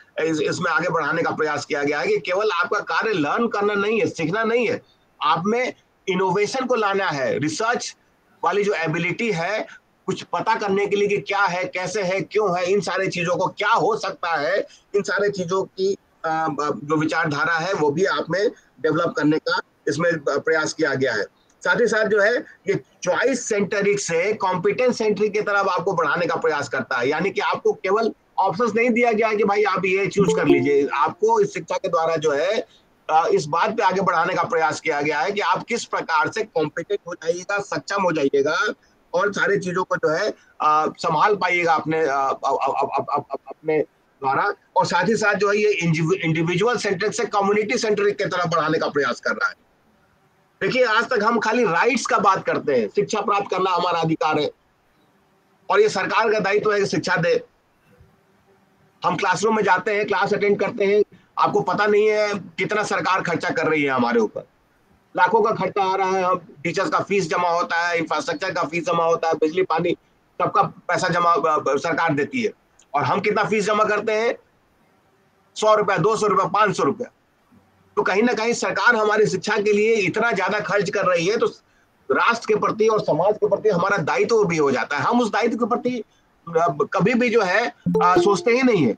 इसमें आगे बढ़ाने का प्रयास किया गया है, कि केवल आपका कार्य लर्न करना नहीं है, सीखना नहीं है, आप में इनोवेशन को लाना है, रिसर्च वाली जो एबिलिटी है, कुछ पता करने के लिए कि क्या है, कैसे है, क्यों है, इन सारे चीजों को क्या हो सकता है, इन सारे चीजों की जो विचारधारा है वो भी आप में डेवलप करने का इसमें प्रयास किया गया है। साथ ही साथ जो है ये चॉइस सेंट्रिक से कॉम्पिटेंस सेंट्रिक की तरफ आपको बढ़ाने का प्रयास करता है, यानी कि आपको केवल ऑप्शंस नहीं दिया गया कि भाई आप ये चूज कर लीजिए, आपको इस शिक्षा के द्वारा जो है इस बात पे आगे बढ़ाने का प्रयास किया गया है कि आप किस प्रकार से कॉम्पिटेंट हो जाइएगा, सक्षम हो जाइएगा, और सारी चीजों को जो है संभाल पाइएगा अपने द्वारा। और साथ ही साथ जो है ये इंडिविजुअल सेंट्रिक से कम्युनिटी सेंट्रिक की तरफ बढ़ाने का प्रयास कर रहा है। देखिए, आज तक हम खाली राइट्स का बात करते हैं, शिक्षा प्राप्त करना हमारा अधिकार है और ये सरकार का दायित्व है कि शिक्षा दे। हम क्लासरूम में जाते हैं, क्लास अटेंड करते हैं, आपको पता नहीं है कितना सरकार खर्चा कर रही है हमारे ऊपर, लाखों का खर्चा आ रहा है, हम टीचर्स का फीस जमा होता है, इंफ्रास्ट्रक्चर का फीस जमा होता है, बिजली पानी सबका पैसा जमा सरकार देती है, और हम कितना फीस जमा करते हैं? 100 रुपया, 200 रुपया, 500 रुपया। तो कहीं ना कहीं सरकार हमारी शिक्षा के लिए इतना ज्यादा खर्च कर रही है, तो राष्ट्र के प्रति और समाज के प्रति हमारा दायित्व भी हो जाता है, हम उस दायित्व के प्रति कभी भी जो है सोचते ही नहीं है।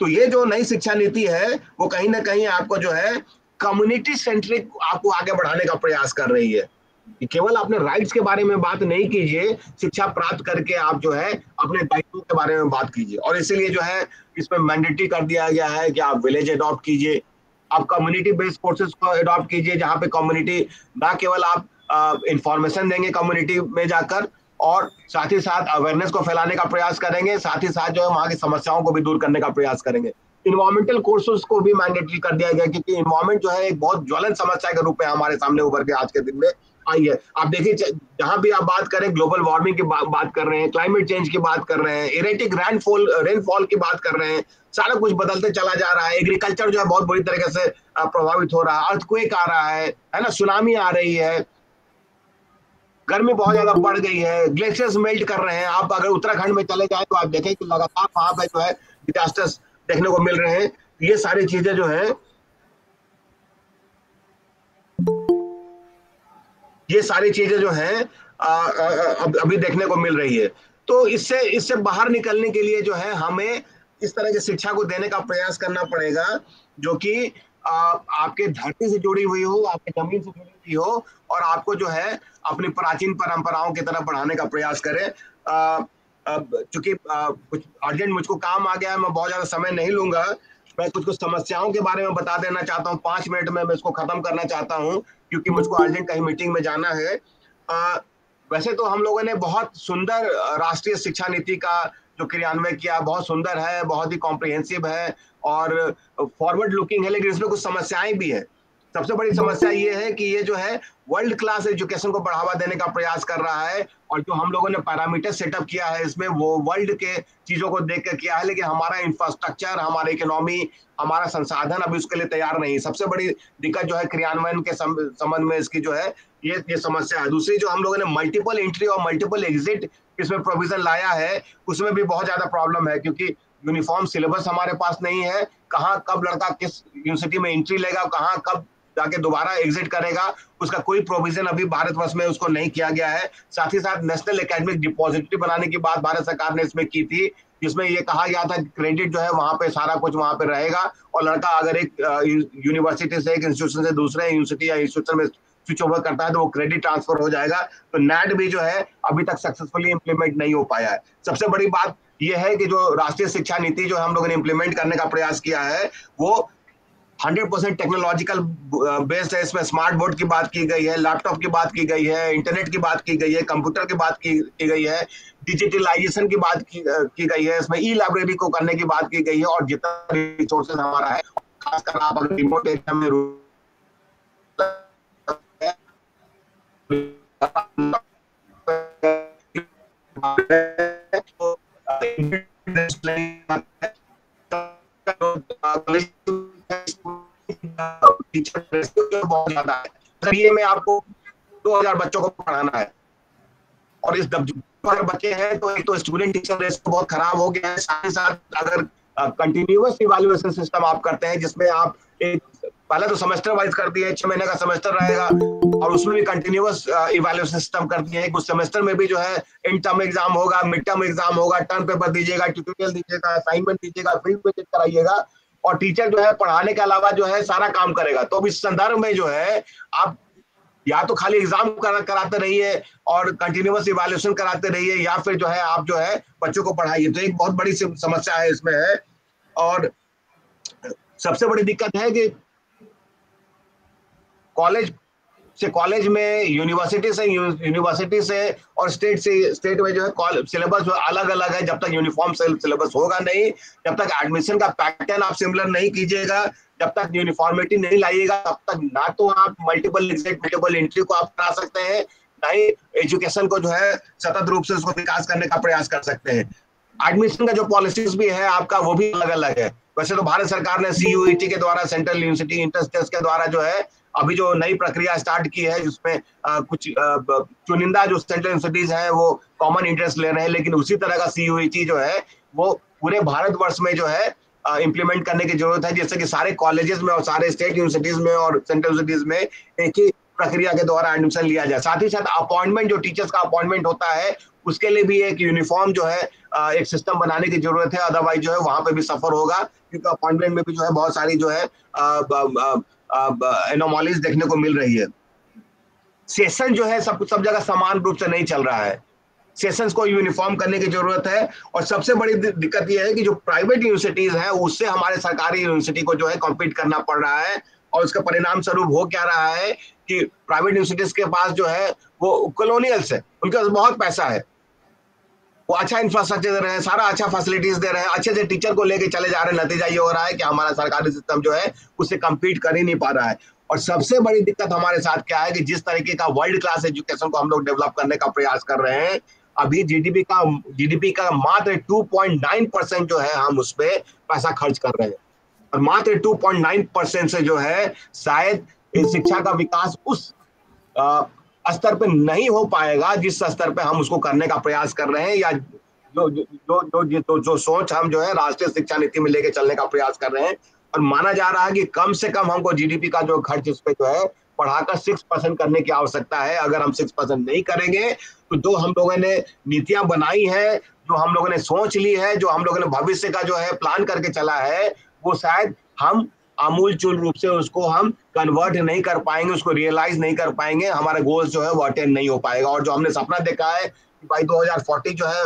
तो ये जो नई शिक्षा नीति है वो कहीं ना कहीं आपको जो है कम्युनिटी सेंट्रिक आपको आगे बढ़ाने का प्रयास कर रही है, कि केवल अपने राइट्स के बारे में बात नहीं कीजिए, शिक्षा प्राप्त करके आप जो है अपने दायित्वों के बारे में बात कीजिए। और इसीलिए जो है इसमें मैंडेटरी कर दिया गया है कि आप विलेज अडॉप्ट कीजिए, आप कम्युनिटी बेस्ड कोर्सेज को अडॉप्ट कीजिए, जहां पे कम्युनिटी ना केवल आप इंफॉर्मेशन देंगे कम्युनिटी में जाकर, और साथ ही साथ अवेयरनेस को फैलाने का प्रयास करेंगे, साथ ही साथ जो है वहां की समस्याओं को भी दूर करने का प्रयास करेंगे। इन्वायरमेंटल कोर्सेज को भी मैंडेटरी कर दिया गया, क्योंकि इन्वायरमेंट जो है एक बहुत ज्वलन समस्या के रूप में हमारे सामने उभर के आज के दिन में आई है। आप देखिए, जहां भी आप बात करें, ग्लोबल वार्मिंग की बात कर रहे हैं, क्लाइमेट चेंज की बात कर रहे हैं, इरेटिक रेनफॉल की बात कर रहे हैं, सारा कुछ बदलते चला जा रहा है। एग्रीकल्चर जो है बहुत बुरी तरीके से प्रभावित हो रहा है, अर्थक्वेक आ रहा है ना, सुनामी आ रही है, गर्मी बहुत ज्यादा बढ़ गई है, ग्लेशियर्स मेल्ट कर रहे हैं। आप अगर उत्तराखंड में चले जाए तो आप देखें कि लगातार वहां पर जो है डिजास्टर्स देखने को मिल रहे हैं। ये सारी चीजें जो है अभी देखने को मिल रही है। तो इससे बाहर निकलने के लिए जो है हमें इस तरह की शिक्षा को देने का प्रयास करना पड़ेगा, जो कि आपके धरती से जुड़ी हुई हो, आपके जमीन से जुड़ी हुई हो, और आपको जो है अपनी प्राचीन परंपराओं की तरफ बढ़ाने का प्रयास करें। चूंकि कुछ अर्जेंट मुझको काम आ गया है, मैं बहुत ज्यादा समय नहीं लूंगा, मैं कुछ समस्याओं के बारे में बता देना चाहता हूँ। 5 मिनट में मैं इसको खत्म करना चाहता हूँ, क्योंकि मुझको अर्जेंट कहीं मीटिंग में जाना है। वैसे तो हम लोगों ने बहुत सुंदर राष्ट्रीय शिक्षा नीति का जो क्रियान्वयन किया, बहुत सुंदर है, बहुत ही कॉम्प्रिहेंसिव है और फॉरवर्ड लुकिंग है, लेकिन इसमें कुछ समस्याएं भी है। सबसे बड़ी समस्या ये है कि ये जो है वर्ल्ड क्लास एजुकेशन को बढ़ावा देने का प्रयास कर रहा है, और जो हम लोगों ने पैरामीटर सेटअप किया है इसमें वो वर्ल्ड के चीजों को देख कर किया है, लेकिन हमारा इंफ्रास्ट्रक्चर, हमारी इकोनॉमी, हमारा संसाधन अभी उसके लिए तैयार नहीं। सबसे बड़ी दिक्कत जो है क्रियान्वयन के संबंध में इसकी जो है ये समस्या है। दूसरी, जो हम लोगों ने मल्टीपल एंट्री और मल्टीपल एग्जिट इसमें प्रोविजन लाया है, उसमें भी बहुत ज्यादा प्रॉब्लम है, क्योंकि यूनिफॉर्म सिलेबस हमारे पास नहीं है। कहाँ कब लड़का किस यूनिवर्सिटी में एंट्री लेगा, कहाँ कब जाके दोबारा एग्जिट करेगा, उसका कोई प्रोविजन अभी भारतवर्ष में उसको नहीं किया गया है। साथ ही साथ नेशनल एकेडमिक डिपॉजिटरी बनाने की बात भारत सरकार ने इसमें की थी, जिसमें ये कहा गया था क्रेडिट जो है वहां पे सारा कुछ वहां पे रहेगा, और लड़का अगर एक यूनिवर्सिटी से, एक इंस्टीट्यूशन से दूसरे यूनिवर्सिटी या इंस्टीट्यूशन में स्विच ओवर करता है तो वो क्रेडिट ट्रांसफर हो जाएगा। तो नेट भी जो है अभी तक सक्सेसफुली इंप्लीमेंट नहीं हो पाया है। सबसे बड़ी बात यह है कि जो राष्ट्रीय शिक्षा नीति जो हम लोगों ने इंप्लीमेंट करने का प्रयास किया है वो 100% टेक्नोलॉजिकल बेस्ड है। इसमें स्मार्ट बोर्ड की बात की गई है, लैपटॉप की बात की गई है, इंटरनेट की बात की गई है, कंप्यूटर की बात की गई है, डिजिटलाइजेशन की बात की गई है, इसमें ई लाइब्रेरी को करने की बात की गई है। और जितना रिसोर्सेज हमारा है, खासकर आप अगर रिमोट एरिया में टीचर बहुत ज्यादा है। ये में आपको 2000 बच्चों को पढ़ाना है और इस 2000 बच्चे हैं तो एक तो स्टूडेंट टीचर रेशियो बहुत खराब हो गया है। साथ ही साथ अगर कंटिन्यूअस इवैल्यूएशन सिस्टम आप करते हैं जिसमें आप एक पहले तो सेमेस्टर वाइज कर दिए, 6 महीने का सेमेस्टर रहेगा और उसमें भी कंटिन्यूअस इवैल्यूएशन सिस्टम कर दिए हैं। कुछ सेमेस्टर में भी जो है इन टर्म एग्जाम होगा, मिड टर्म एग्जाम होगा, टर्म पेपर दीजिएगा, ट्यूटोरियल दीजिएगा, असाइनमेंट दीजिएगा, फील्ड विजिट कराइएगा और टीचर जो है पढ़ाने के अलावा जो है सारा काम करेगा। तो अब इस संदर्भ में जो है आप या तो खाली एग्जाम कराते रहिए और कंटिन्यूअस इवैल्यूएशन कराते रहिए या फिर जो है आप जो है बच्चों को पढ़ाइए। तो एक बहुत बड़ी समस्या है इसमें है। और सबसे बड़ी दिक्कत है कि कॉलेज में, यूनिवर्सिटी से और स्टेट में जो है सिलेबस जो अलग अलग है। जब तक यूनिफॉर्म सिलेबस होगा नहीं, जब तक एडमिशन का पैटर्न आप सिमिलर नहीं कीजिएगा, जब तक यूनिफॉर्मिटी नहीं लाइएगा, तब तक ना तो आप मल्टीपल एग्जिट मल्टीपल एंट्री को आप करा सकते हैं, ना ही एजुकेशन को जो है सतत रूप से उसको विकास करने का प्रयास कर सकते हैं। एडमिशन का जो पॉलिसीज भी है आपका वो भी अलग अलग है। वैसे तो भारत सरकार ने CUET के द्वारा, सेंट्रल यूनिवर्सिटी इंट्रेंस टेस्ट के द्वारा जो है अभी जो नई प्रक्रिया स्टार्ट की है जिसमें कुछ चुनिंदा जो सेंट्रल यूनिवर्सिटीज हैं वो कॉमन इंटरेस्ट ले रहे हैं, लेकिन उसी तरह का CUET जो है वो पूरे भारतवर्ष में जो है इंप्लीमेंट करने की जरूरत है, जिससे कि सारे कॉलेजेस में और सारे स्टेट यूनिवर्सिटीज में और सेंट्रल यूनिवर्सिटीज में एक ही प्रक्रिया के द्वारा एडमिशन लिया जाए। साथ ही साथ अपॉइंटमेंट, जो टीचर्स का अपॉइंटमेंट होता है उसके लिए भी एक यूनिफॉर्म जो है एक सिस्टम बनाने की जरूरत है। अदरवाइज जो है वहां पे भी सफर होगा, क्योंकि अपॉइंटमेंट में भी जो है बहुत सारी जो है एनोमॉलीज देखने को मिल रही है। सेशन जो है सब जगह समान रूप से नहीं चल रहा है, सेशंस को यूनिफॉर्म करने की जरूरत है। और सबसे बड़ी दिक्कत यह है कि जो प्राइवेट यूनिवर्सिटीज हैं उससे हमारे सरकारी यूनिवर्सिटी को जो है कॉम्पीट करना पड़ रहा है। और उसका परिणाम स्वरूप हो क्या रहा है कि प्राइवेट यूनिवर्सिटीज के पास जो है वो कॉलोनियल्स है, उनके पास बहुत पैसा है, वो अच्छा इंफ्रास्ट्रक्चर दे रहे हैं, सारा अच्छा फैसिलिटीज दे रहे हैं, अच्छे से टीचर को लेके चले जा रहे हैं। नतीजा ये हो रहा है कि हमारा सरकारी सिस्टम जो है उससे कम्पीट कर ही नहीं पा रहा है। और सबसे बड़ी दिक्कत हमारे साथ क्या है कि जिस तरीके का वर्ल्ड क्लास एजुकेशन को हम लोग डेवलप करने का प्रयास कर रहे हैं, अभी जीडीपी का मात्र 2.9% जो है हम उस पर पैसा खर्च कर रहे हैं। और मात्र 2.9% से जो है शायद शिक्षा का विकास उस स्तर पे नहीं हो पाएगा जिस स्तर पे हम उसको करने का प्रयास कर रहे हैं, या जो सोच हम जो है राष्ट्रीय शिक्षा नीति में लेके चलने का प्रयास कर रहे हैं। और माना जा रहा है कि कम से कम हमको जीडीपी का जो खर्च इस पे जो है बढ़ाकर 6% करने की आवश्यकता है। अगर हम 6% नहीं करेंगे तो जो हम लोगों ने नीतियां बनाई है, जो हम लोगों ने सोच ली है, जो हम लोगों ने भविष्य का जो है प्लान करके चला है, वो शायद हम आमूल चूल रूप से उसको हम कन्वर्ट नहीं कर पाएंगे, उसको रियलाइज नहीं कर पाएंगे, हमारा गोल्स जो है वो अटेंड नहीं हो पाएगा। और जो हमने सपना देखा है कि भाई 2040 जो है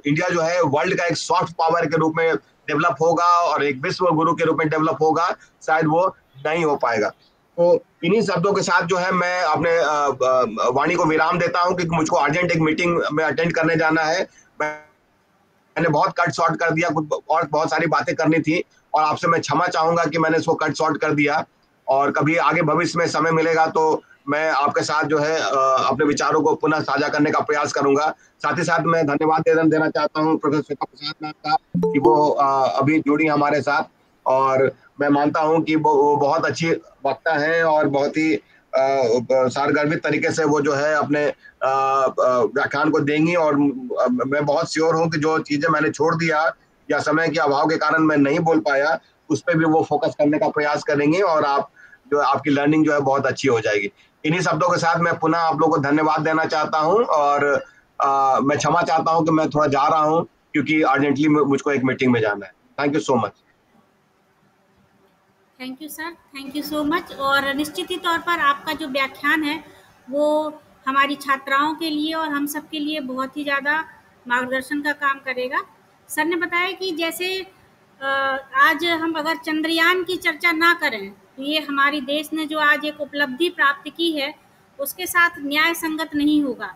इंडिया जो है वर्ल्ड का एक सॉफ्ट पावर के रूप में डेवलप होगा और एक विश्व गुरु के रूप में डेवलप होगा, शायद वो नहीं हो पाएगा। तो इन्हीं शब्दों के साथ जो है मैं अपने वाणी को विराम देता हूं, क्योंकि मुझको अर्जेंट एक मीटिंग में अटेंड करने जाना है। मैंने बहुत कट शॉर्ट कर दिया, कुछ और बहुत सारी बातें करनी थी और आपसे मैं क्षमा चाहूंगा कि मैंने इसको कट शॉर्ट कर दिया। और कभी आगे भविष्य में समय मिलेगा तो मैं आपके साथ जो है अपने विचारों को पुनः साझा करने का प्रयास करूंगा। साथ ही साथ मैं धन्यवाद देना चाहता हूं प्रोफेसर श्वेता प्रसाद मैम का कि वो अभी जुड़ी हमारे साथ। और मैं मानता हूं कि वो बहुत अच्छी वक्ता है और बहुत ही सारगर्भित तरीके से वो जो है अपने व्याख्यान को देंगी। और मैं बहुत श्योर हूं कि जो चीजें मैंने छोड़ दिया या समय के अभाव के कारण मैं नहीं बोल पाया, उस पर भी वो फोकस करने का प्रयास करेंगे और आपकी लर्निंग जो है बहुत अच्छी हो जाएगी। इन्हीं शब्दों के साथ मैं पुनः आप लोगों को धन्यवाद देना चाहता हूं और मैं क्षमा चाहता हूं कि मैं थोड़ा जा रहा हूं, क्योंकि अर्जेंटली मुझको एक मीटिंग में जाना है। Thank you so much. Thank you sir, thank you so much. और निश्चित ही तौर पर आपका जो व्याख्यान है वो हमारी छात्राओं के लिए और हम सब के लिए बहुत ही ज़्यादा मार्गदर्शन का काम करेगा। सर ने बताया कि जैसे आज हम अगर चंद्रयान की चर्चा ना करें तो ये हमारी देश ने जो आज एक उपलब्धि प्राप्त की है उसके साथ न्याय संगत नहीं होगा।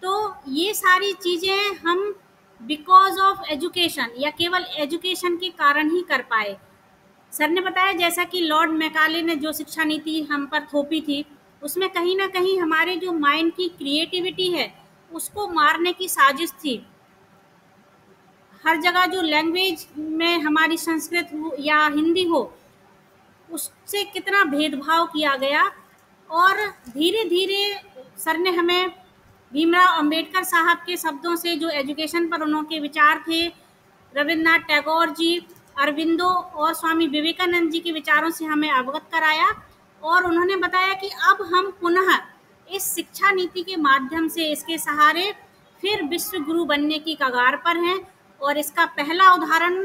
तो ये सारी चीज़ें हम बिकॉज ऑफ एजुकेशन या केवल एजुकेशन के कारण ही कर पाए। सर ने बताया जैसा कि लॉर्ड मैकाले ने जो शिक्षा नीति हम पर थोपी थी उसमें कहीं ना कहीं हमारे जो माइंड की क्रिएटिविटी है उसको मारने की साजिश थी। हर जगह जो लैंग्वेज में हमारी संस्कृत हो या हिंदी हो उससे कितना भेदभाव किया गया। और धीरे धीरे सर ने हमें भीमराव अंबेडकर साहब के शब्दों से जो एजुकेशन पर उनके विचार थे, रविन्द्रनाथ टैगोर जी, अरविंदो और स्वामी विवेकानंद जी के विचारों से हमें अवगत कराया। और उन्होंने बताया कि अब हम पुनः इस शिक्षा नीति के माध्यम से इसके सहारे फिर विश्व गुरु बनने की कगार पर हैं। और इसका पहला उदाहरण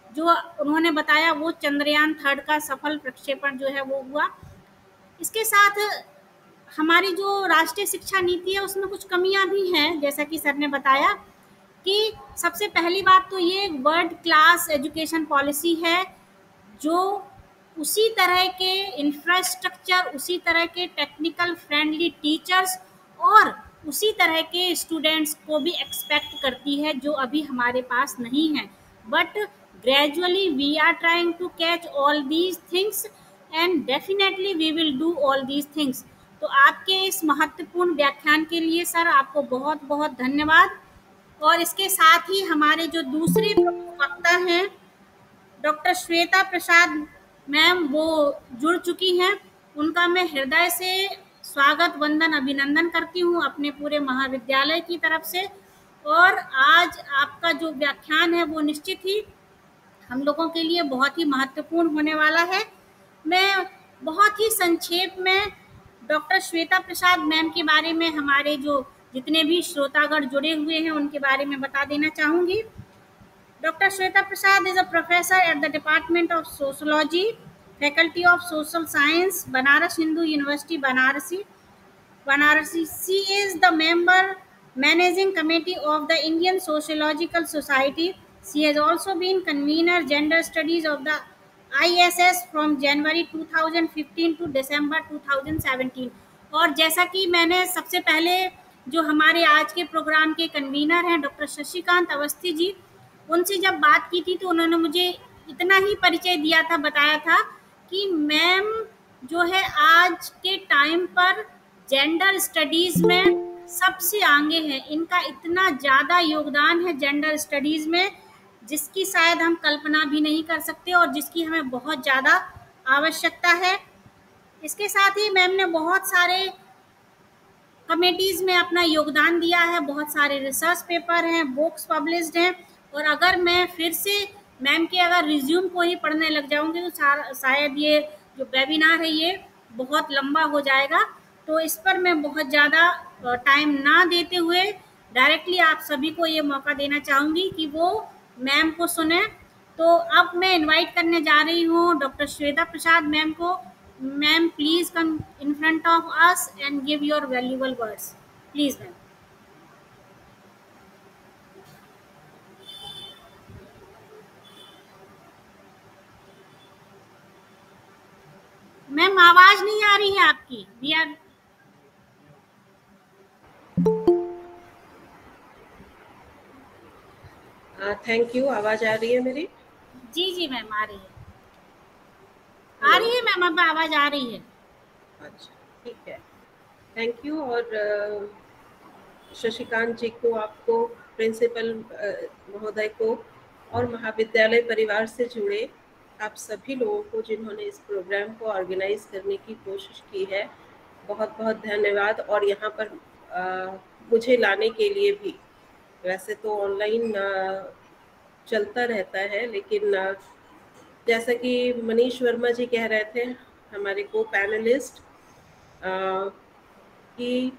जो उन्होंने बताया वो चंद्रयान 3 का सफल प्रक्षेपण जो है वो हुआ। इसके साथ हमारी जो राष्ट्रीय शिक्षा नीति है उसमें कुछ कमियां भी हैं, जैसा कि सर ने बताया कि सबसे पहली बात तो ये वर्ल्ड क्लास एजुकेशन पॉलिसी है जो उसी तरह के इंफ्रास्ट्रक्चर, उसी तरह के टेक्निकल फ्रेंडली टीचर्स और उसी तरह के स्टूडेंट्स को भी एक्सपेक्ट करती है जो अभी हमारे पास नहीं है। But gradually we are trying to catch all these things and definitely we will do all these things. तो आपके इस महत्वपूर्ण व्याख्यान के लिए सर आपको बहुत बहुत धन्यवाद। और इसके साथ ही हमारे जो दूसरे वक्ता हैं डॉक्टर श्वेता प्रसाद मैम वो जुड़ चुकी हैं, उनका मैं हृदय से स्वागत वंदन अभिनंदन करती हूँ अपने पूरे महाविद्यालय की तरफ से। और आज आपका जो व्याख्यान है वो निश्चित ही हम लोगों के लिए बहुत ही महत्वपूर्ण होने वाला है। मैं बहुत ही संक्षेप में डॉक्टर श्वेता प्रसाद मैम के बारे में हमारे जो जितने भी श्रोतागण जुड़े हुए हैं उनके बारे में बता देना चाहूँगी। Dr. Shweta Prasad is a professor at the Department of Sociology, Faculty of Social Science, Banaras Hindu University, Varanasi. She is the member managing committee of the Indian Sociological Society. She has also been convener gender studies of the ISS from January 2015 to December 2017. और जैसा कि मैंने सबसे पहले जो हमारे आज के प्रोग्राम के कन्वीनर हैं डॉक्टर शशिकांत अवस्थी जी, उनसे जब बात की थी तो उन्होंने मुझे इतना ही परिचय दिया था, बताया था कि मैम जो है आज के टाइम पर जेंडर स्टडीज़ में सबसे आगे है। इनका इतना ज़्यादा योगदान है जेंडर स्टडीज़ में जिसकी शायद हम कल्पना भी नहीं कर सकते और जिसकी हमें बहुत ज़्यादा आवश्यकता है। इसके साथ ही मैम ने बहुत सारे कमेटीज़ में अपना योगदान दिया है, बहुत सारे रिसर्च पेपर हैं, बुक्स पब्लिश्ड हैं। और अगर मैं फिर से मैम के अगर रिज्यूम को ही पढ़ने लग जाऊंगी तो शायद ये जो वेबिनार है ये बहुत लंबा हो जाएगा। तो इस पर मैं बहुत ज़्यादा टाइम ना देते हुए डायरेक्टली आप सभी को ये मौका देना चाहूँगी कि वो मैम को सुने। तो अब मैं इनवाइट करने जा रही हूँ डॉक्टर श्वेता प्रसाद मैम को। Ma'am please come in front of us and give your valuable words, please ma'am. Ma'am आवाज नहीं आ रही है आपकी। We are thank you. आवाज आ रही है मेरी? जी जी मैम आ रही है, आ रही है मैम, अब आवाज आ रही है। अच्छा ठीक है, थैंक यू। और शशिकांत जी को, आपको, प्रिंसिपल महोदय को और महाविद्यालय परिवार से जुड़े आप सभी लोगों को जिन्होंने इस प्रोग्राम को ऑर्गेनाइज करने की कोशिश की है, बहुत बहुत धन्यवाद। और यहाँ पर मुझे लाने के लिए भी, वैसे तो ऑनलाइन चलता रहता है लेकिन जैसा कि मनीष वर्मा जी कह रहे थे हमारे को पैनलिस्ट कि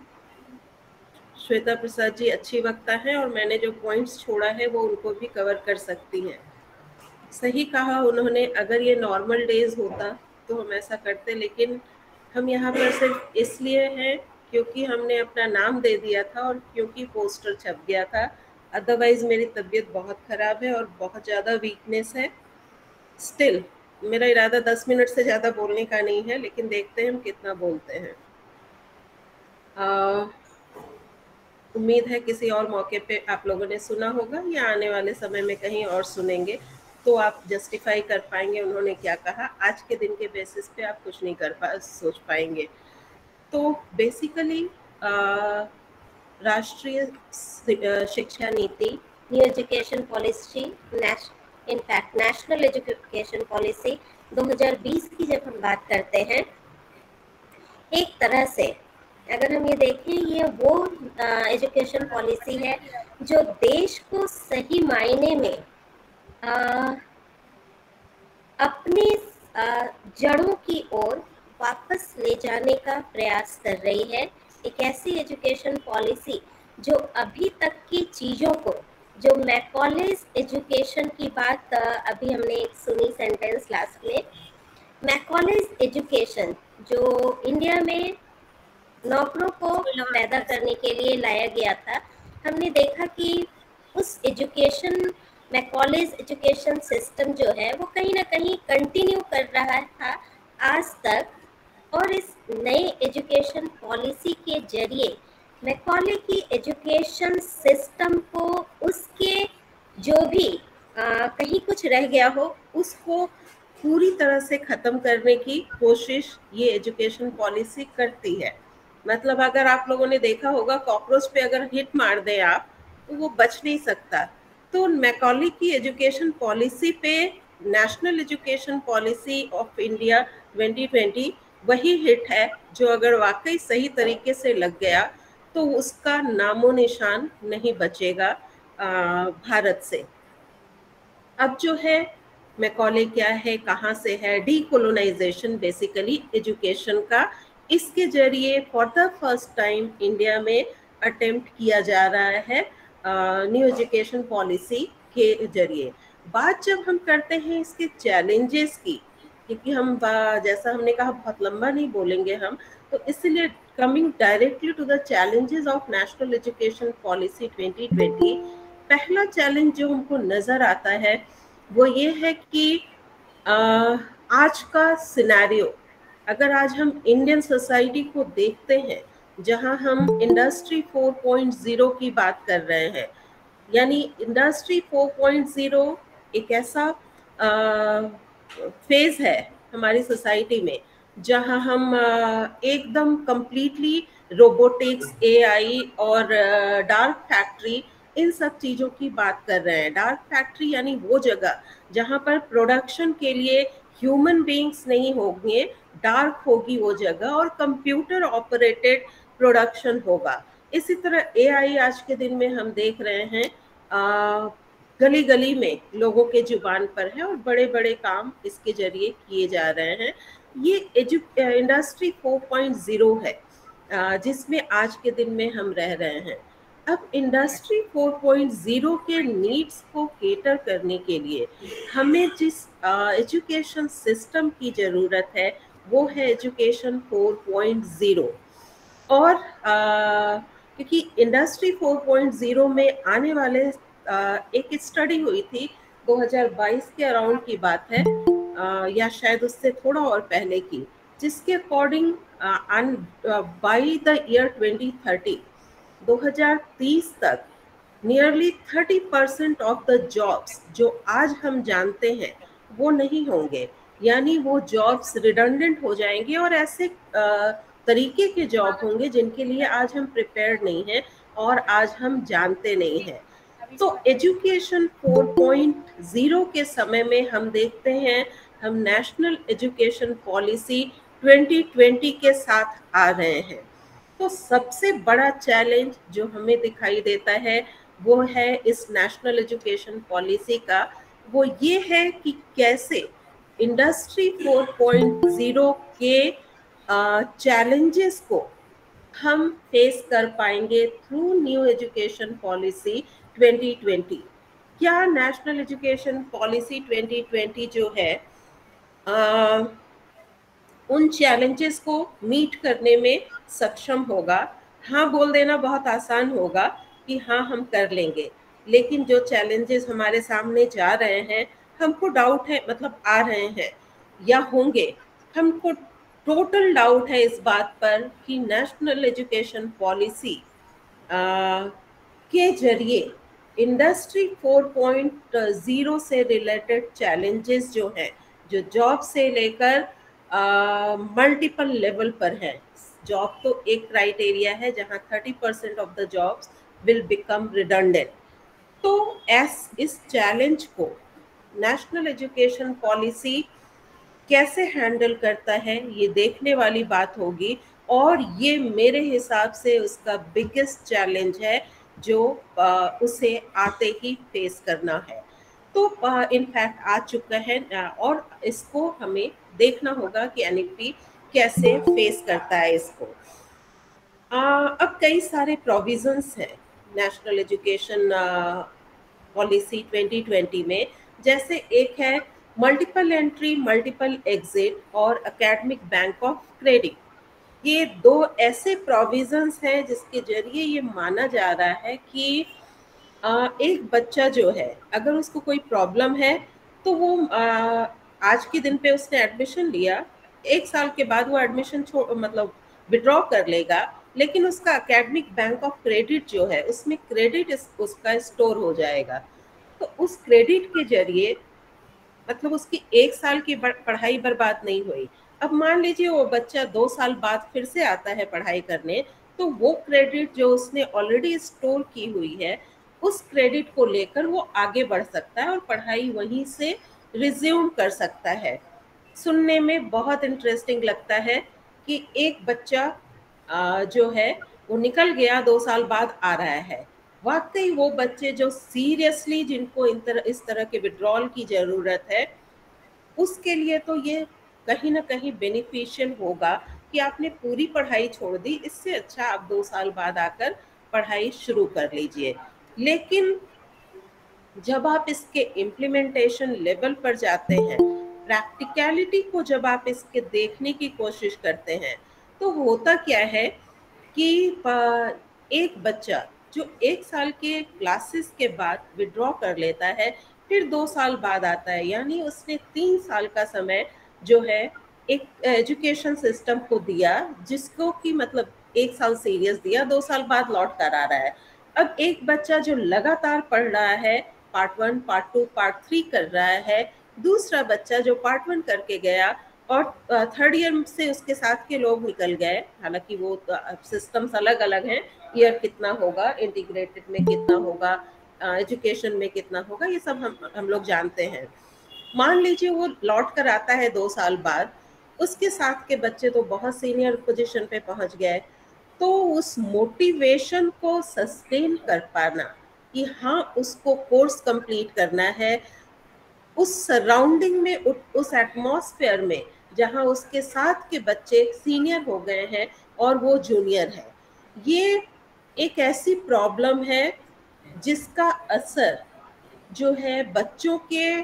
श्वेता प्रसाद जी अच्छी वक्ता हैं और मैंने जो पॉइंट्स छोड़ा है वो उनको भी कवर कर सकती हैं। सही कहा उन्होंने, अगर ये नॉर्मल डेज होता तो हम ऐसा करते, लेकिन हम यहाँ पर सिर्फ इसलिए हैं क्योंकि हमने अपना नाम दे दिया था और क्योंकि पोस्टर छप गया था। अदरवाइज मेरी तबीयत बहुत ख़राब है और बहुत ज़्यादा वीकनेस है। स्टिल मेरा इरादा 10 मिनट से ज़्यादा बोलने का नहीं है, लेकिन देखते हैं हम कितना बोलते हैं। उम्मीद है किसी और मौके पे आप लोगों ने सुना होगा या आने वाले समय में कहीं और सुनेंगे, तो आप जस्टिफाई कर पाएंगे उन्होंने क्या कहा। आज के दिन के बेसिस पे आप कुछ नहीं सोच पाएंगे। तो बेसिकली राष्ट्रीय शिक्षा नीति, new education policy, in fact national education policy 2020 की जब हम बात करते हैं, एक तरह से अगर हम ये देखें, ये वो एजुकेशन पॉलिसी है जो देश को सही मायने में अपने जड़ों की ओर वापस ले जाने का प्रयास कर रही है। एक ऐसी एजुकेशन पॉलिसी जो अभी तक की चीज़ों को, जो मैकॉलेज एजुकेशन की बात अभी हमने एक सुनी सेंटेंस लास्ट में, मैकॉलेज एजुकेशन जो इंडिया में नौकरों को पैदा करने के लिए लाया गया था, हमने देखा कि उस एजुकेशन, मैकॉलेज एजुकेशन सिस्टम जो है वो कहीं ना कहीं कंटिन्यू कर रहा था आज तक। और इस नए एजुकेशन पॉलिसी के जरिए मैकॉले की एजुकेशन सिस्टम को, उसके जो भी कहीं कुछ रह गया हो, उसको पूरी तरह से ख़त्म करने की कोशिश ये एजुकेशन पॉलिसी करती है। मतलब अगर आप लोगों ने देखा होगा, कॉकरोच पे अगर हिट मार दें आप तो वो बच नहीं सकता। तो मैकॉले की एजुकेशन पॉलिसी पे national education policy of India 2020 वही हिट है जो अगर वाकई सही तरीके से लग गया तो उसका नामो निशान नहीं बचेगा भारत से। अब जो है मैकॉले क्या है, कहाँ से है, डीकोलोनाइजेशन बेसिकली एजुकेशन का, इसके जरिए for the first time India में अटेम्प्ट किया जा रहा है न्यू एजुकेशन पॉलिसी के जरिए। बात जब हम करते हैं इसके चैलेंजेस की, क्योंकि हम जैसा हमने कहा बहुत लंबा नहीं बोलेंगे हम, तो इसलिए coming directly to the challenges of national education policy 2020, पहला चैलेंज जो हमको नज़र आता है वो ये है कि आज का सिनेरियो, अगर आज हम इंडियन सोसाइटी को देखते हैं जहां हम इंडस्ट्री 4.0 की बात कर रहे हैं, यानी इंडस्ट्री 4.0 एक ऐसा फेज है हमारी सोसाइटी में जहां हम एकदम कंप्लीटली रोबोटिक्स, एआई और डार्क फैक्ट्री, इन सब चीज़ों की बात कर रहे हैं। डार्क फैक्ट्री यानी वो जगह जहां पर प्रोडक्शन के लिए ह्यूमन बीइंग्स नहीं होंगे, डार्क होगी वो जगह और कंप्यूटर ऑपरेटेड प्रोडक्शन होगा। इसी तरह एआई आज के दिन में हम देख रहे हैं गली गली में लोगों के जुबान पर है और बड़े बड़े काम इसके जरिए किए जा रहे हैं। ये इंडस्ट्री 4.0 है जिसमें आज के दिन में हम रह रहे हैं। अब इंडस्ट्री 4.0 के नीड्स को केटर करने के लिए हमें जिस एजुकेशन सिस्टम की ज़रूरत है वो है एजुकेशन 4.0। और क्योंकि इंडस्ट्री 4.0 में आने वाले एक स्टडी हुई थी 2022 के अराउंड की बात है या शायद उससे थोड़ा और पहले की, जिसके अकॉर्डिंग बाय द ईयर 2030 तक नियरली 30% ऑफ द जॉब्स जो आज हम जानते हैं वो नहीं होंगे, यानी वो जॉब्स रिडंडेंट हो जाएंगे और ऐसे तरीके के जॉब होंगे जिनके लिए आज हम प्रिपेयर्ड नहीं हैं और आज हम जानते नहीं हैं। तो एजुकेशन 4.0 के समय में हम देखते हैं हम नेशनल एजुकेशन पॉलिसी 2020 के साथ आ रहे हैं। तो सबसे बड़ा चैलेंज जो हमें दिखाई देता है वो है इस नेशनल एजुकेशन पॉलिसी का, वो ये है कि कैसे इंडस्ट्री 4.0 के चैलेंजेस को हम फेस कर पाएंगे थ्रू न्यू एजुकेशन पॉलिसी 2020। क्या नेशनल एजुकेशन पॉलिसी 2020 जो है उन चैलेंजेस को मीट करने में सक्षम होगा। हाँ बोल देना बहुत आसान होगा कि हाँ हम कर लेंगे, लेकिन जो चैलेंजेस हमारे सामने जा रहे हैं, हमको डाउट है, मतलब आ रहे हैं या होंगे, हमको टोटल डाउट है इस बात पर कि नेशनल एजुकेशन पॉलिसी के जरिए इंडस्ट्री 4.0 से रिलेटेड चैलेंजेस जो हैं, जो जॉब से लेकर मल्टीपल लेवल पर हैं। जॉब तो एक क्राइटेरिया है जहां 30% of the jobs will become redundant. तो इस चैलेंज को नेशनल एजुकेशन पॉलिसी कैसे हैंडल करता है, ये देखने वाली बात होगी। और ये मेरे हिसाब से उसका बिगेस्ट चैलेंज है जो उसे आते ही फेस करना है। तो इनफैक्ट आ चुका है और इसको हमें देखना होगा कि एनईपी कैसे फेस करता है इसको। अब कई सारे प्रोविजंस हैं नेशनल एजुकेशन पॉलिसी 2020 में, जैसे एक है मल्टीपल एंट्री, मल्टीपल एग्जिट और एकेडमिक बैंक ऑफ क्रेडिट। ये दो ऐसे प्रोविजंस हैं जिसके जरिए ये माना जा रहा है कि एक बच्चा जो है, अगर उसको कोई प्रॉब्लम है तो वो आज के दिन पे उसने एडमिशन लिया, 1 साल के बाद वो एडमिशन मतलब विड्रॉ कर लेगा, लेकिन उसका एकेडमिक बैंक ऑफ क्रेडिट जो है उसमें क्रेडिट उसका स्टोर हो जाएगा। तो उस क्रेडिट के जरिए मतलब उसकी 1 साल की पढ़ाई बर्बाद नहीं हुई। अब मान लीजिए वो बच्चा 2 साल बाद फिर से आता है पढ़ाई करने, तो वो क्रेडिट जो उसने ऑलरेडी स्टोर की हुई है, उस क्रेडिट को लेकर वो आगे बढ़ सकता है और पढ़ाई वहीं से रिज्यूम कर सकता है। सुनने में बहुत इंटरेस्टिंग लगता है कि एक बच्चा जो है वो निकल गया, 2 साल बाद आ रहा है। वाकई वो बच्चे जो सीरियसली जिनको इस तरह के विड्रॉल की ज़रूरत है, उसके लिए तो ये कहीं ना कहीं बेनिफिशियल होगा कि आपने पूरी पढ़ाई छोड़ दी, इससे अच्छा आप 2 साल बाद आकर पढ़ाई शुरू कर लीजिए। लेकिन जब आप इसके इम्प्लीमेंटेशन लेवल पर जाते हैं, प्रैक्टिकलिटी को जब आप इसके देखने की कोशिश करते हैं, तो होता क्या है कि एक बच्चा जो 1 साल के क्लासेस के बाद विड्रॉ कर लेता है, फिर 2 साल बाद आता है, यानी उसने 3 साल का समय जो है एक एजुकेशन सिस्टम को दिया, जिसको कि मतलब 1 साल सीरियस दिया, 2 साल बाद लौट कर आ रहा है। अब एक बच्चा जो लगातार पढ़ रहा है, पार्ट 1, पार्ट 2, पार्ट 3 कर रहा है, दूसरा बच्चा जो पार्ट 1 करके गया और 3rd ईयर से उसके साथ के लोग निकल गए, हालांकि वो सिस्टम्स अलग अलग हैं, ईयर कितना होगा, इंटीग्रेटेड में कितना होगा, एजुकेशन में कितना होगा, ये सब हम लोग जानते हैं। मान लीजिए वो लौट कर आता है 2 साल बाद, उसके साथ के बच्चे तो बहुत सीनियर पोजीशन पे पहुंच गए, तो उस मोटिवेशन को सस्टेन कर पाना कि हाँ उसको कोर्स कंप्लीट करना है, उस सराउंडिंग में, उस एटमॉस्फेयर में जहाँ उसके साथ के बच्चे सीनियर हो गए हैं और वो जूनियर है, ये एक ऐसी प्रॉब्लम है जिसका असर जो है बच्चों के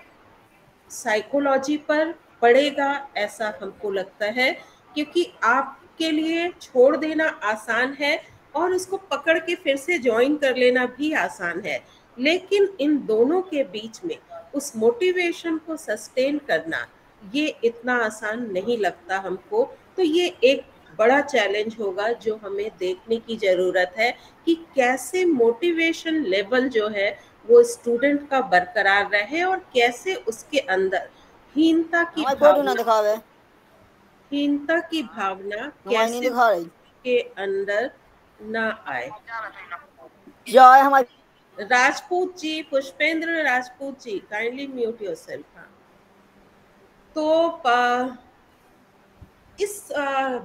साइकोलॉजी पर पड़ेगा, ऐसा हमको लगता है। क्योंकि आपके लिए छोड़ देना आसान है और उसको पकड़ के फिर से ज्वाइन कर लेना भी आसान है, लेकिन इन दोनों के बीच में उस मोटिवेशन को सस्टेन करना ये इतना आसान नहीं लगता हमको। तो ये एक बड़ा चैलेंज होगा जो हमें देखने की ज़रूरत है कि कैसे मोटिवेशन लेवल जो है वो स्टूडेंट का बरकरार रहे और कैसे उसके अंदर हीनता की कैसे के अंदर ना आए। Rajput ji, Pushpendra Rajput ji, kindly mute yourself. तो इस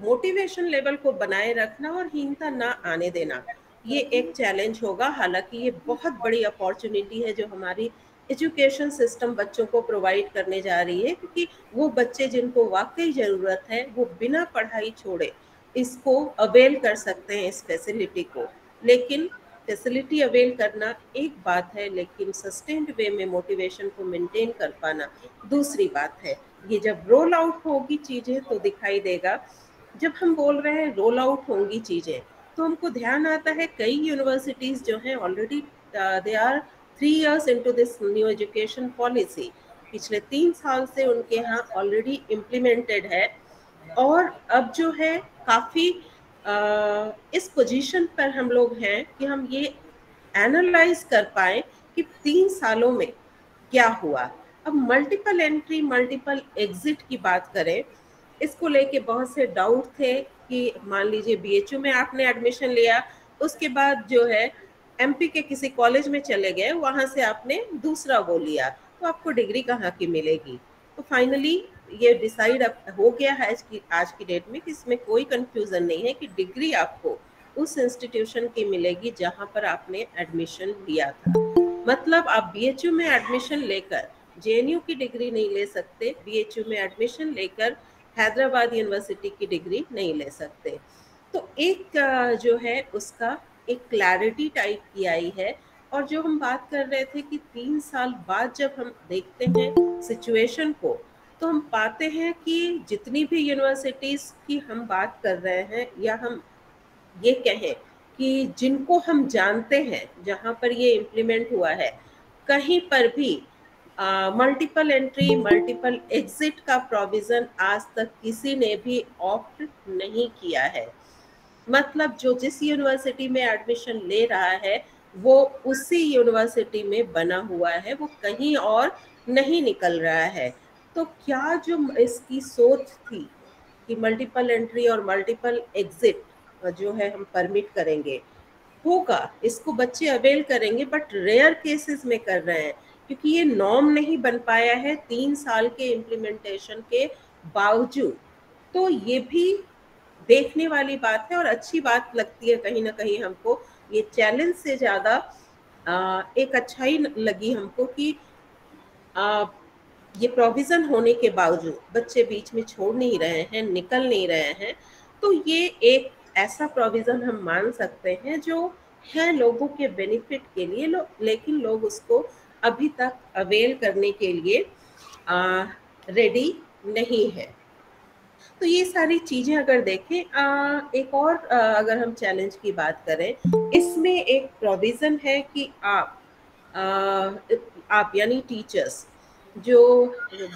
मोटिवेशन लेवल को बनाए रखना और हीनता ना आने देना, ये एक चैलेंज होगा। हालांकि ये बहुत बड़ी अपॉर्चुनिटी है जो हमारी एजुकेशन सिस्टम बच्चों को प्रोवाइड करने जा रही है, क्योंकि वो बच्चे जिनको वाकई ज़रूरत है वो बिना पढ़ाई छोड़े इसको अवेल कर सकते हैं, इस फैसिलिटी को। लेकिन फैसिलिटी अवेल करना एक बात है, लेकिन सस्टेन्ड वे में मोटिवेशन को मेंटेन कर पाना दूसरी बात है। ये जब रोल आउट होगी चीज़ें तो दिखाई देगा। जब हम बोल रहे हैं रोल आउट होंगी चीज़ें, तो हमको ध्यान आता है कई यूनिवर्सिटीज़ जो हैं already they are 3 years into this new education policy. पिछले 3 साल से उनके यहाँ ऑलरेडी इम्प्लीमेंटेड है, और अब जो है काफ़ी इस पोजीशन पर हम लोग हैं कि हम ये एनालाइज कर पाए कि 3 सालों में क्या हुआ। अब मल्टीपल एंट्री मल्टीपल एग्जिट की बात करें, इसको लेके बहुत से डाउट थे कि मान लीजिए बीएचयू में आपने एडमिशन लिया, उसके बाद जो है एमपी के किसी कॉलेज में चले गए, वहाँ से आपने दूसरा वो लिया, तो आपको डिग्री कहाँ की मिलेगी। तो फाइनली ये डिसाइड हो गया है आज की डेट में कि इसमें कोई कंफ्यूजन नहीं है कि डिग्री आपको उस इंस्टीट्यूशन की मिलेगी जहाँ पर आपने एडमिशन लिया था। मतलब आप बीएचयू में एडमिशन लेकर जेएनयू की डिग्री नहीं ले सकते, बीएचयू में एडमिशन लेकर हैदराबाद यूनिवर्सिटी की डिग्री नहीं ले सकते। तो एक जो है उसका एक क्लैरिटी टाइप की आई है। और जो हम बात कर रहे थे कि 3 साल बाद जब हम देखते हैं सिचुएशन को, तो हम पाते हैं कि जितनी भी यूनिवर्सिटीज़ की हम बात कर रहे हैं, या हम ये कहें कि जिनको हम जानते हैं जहाँ पर ये इम्प्लीमेंट हुआ है, कहीं पर भी मल्टीपल एंट्री मल्टीपल एग्जिट का प्रोविज़न आज तक किसी ने भी ऑप्ट नहीं किया है। मतलब जो जिस यूनिवर्सिटी में एडमिशन ले रहा है वो उसी यूनिवर्सिटी में बना हुआ है, वो कहीं और नहीं निकल रहा है। तो क्या जो इसकी सोच थी कि मल्टीपल एंट्री और मल्टीपल एग्जिट जो है हम परमिट करेंगे, होगा, इसको बच्चे अवेल करेंगे, बट रेयर केसेस में कर रहे हैं, क्योंकि ये नॉर्म नहीं बन पाया है 3 साल के इम्प्लीमेंटेशन के बावजूद। तो ये भी देखने वाली बात है और अच्छी बात लगती है कहीं ना कहीं हमको। ये चैलेंज से ज़्यादा एक अच्छाई लगी हमको कि ये प्रोविज़न होने के बावजूद बच्चे बीच में छोड़ नहीं रहे हैं, निकल नहीं रहे हैं। तो ये एक ऐसा प्रोविज़न हम मान सकते हैं जो है लोगों के बेनिफिट के लिए, लेकिन लोग उसको अभी तक अवेल करने के लिए रेडी नहीं है। तो ये सारी चीज़ें अगर देखें, एक और अगर हम चैलेंज की बात करें, इसमें एक प्रोविज़न है कि आप यानी टीचर्स जो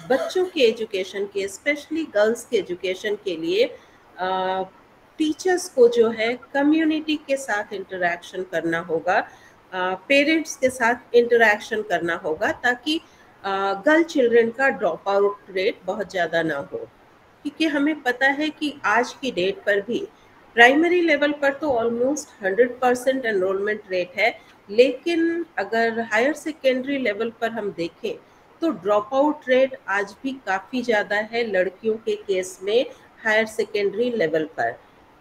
बच्चों के एजुकेशन के, स्पेशली गर्ल्स के एजुकेशन के लिए, टीचर्स को जो है कम्युनिटी के साथ इंटरेक्शन करना होगा, पेरेंट्स के साथ इंटरेक्शन करना होगा, ताकि गर्ल चिल्ड्रन का ड्रॉप आउट रेट बहुत ज़्यादा ना हो। क्योंकि हमें पता है कि आज की डेट पर भी प्राइमरी लेवल पर तो ऑलमोस्ट 100% एनरोलमेंट रेट है, लेकिन अगर हायर सेकेंडरी लेवल पर हम देखें तो ड्रॉप आउट रेट आज भी काफ़ी ज़्यादा है लड़कियों के केस में हायर सेकेंडरी लेवल पर।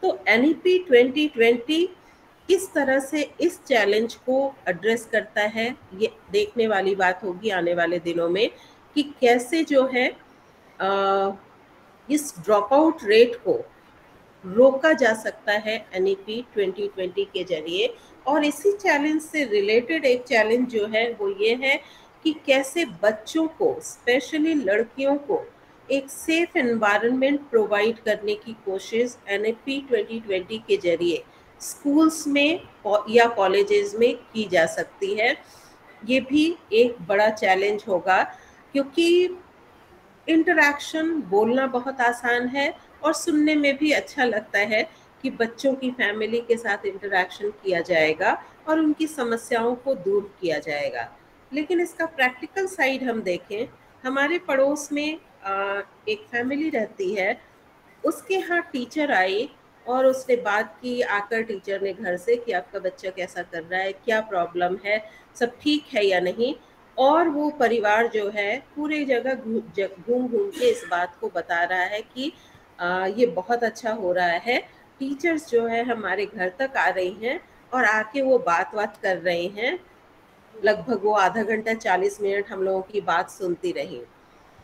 तो एनईपी 2020 किस तरह से इस चैलेंज को एड्रेस करता है, ये देखने वाली बात होगी आने वाले दिनों में, कि कैसे जो है इस ड्रॉप आउट रेट को रोका जा सकता है एनईपी 2020 के जरिए। और इसी चैलेंज से रिलेटेड एक चैलेंज जो है वो ये है कि कैसे बच्चों को, स्पेशली लड़कियों को, एक सेफ एनवायरनमेंट प्रोवाइड करने की कोशिश एनईपी 2020 के जरिए स्कूल्स में या कॉलेजेस में की जा सकती है। ये भी एक बड़ा चैलेंज होगा, क्योंकि इंटरैक्शन बोलना बहुत आसान है और सुनने में भी अच्छा लगता है कि बच्चों की फैमिली के साथ इंटरैक्शन किया जाएगा और उनकी समस्याओं को दूर किया जाएगा। लेकिन इसका प्रैक्टिकल साइड हम देखें, हमारे पड़ोस में एक फैमिली रहती है, उसके यहाँ टीचर आई और उसने बात की आकर टीचर ने घर से कि आपका बच्चा कैसा कर रहा है, क्या प्रॉब्लम है, सब ठीक है या नहीं। और वो परिवार जो है पूरे जगह घूम घूम के इस बात को बता रहा है कि ये बहुत अच्छा हो रहा है, टीचर्स जो है हमारे घर तक आ रही हैं और आके वो बात कर रही हैं। लगभग वो आधा घंटा 40 मिनट हम लोगों की बात सुनती रही।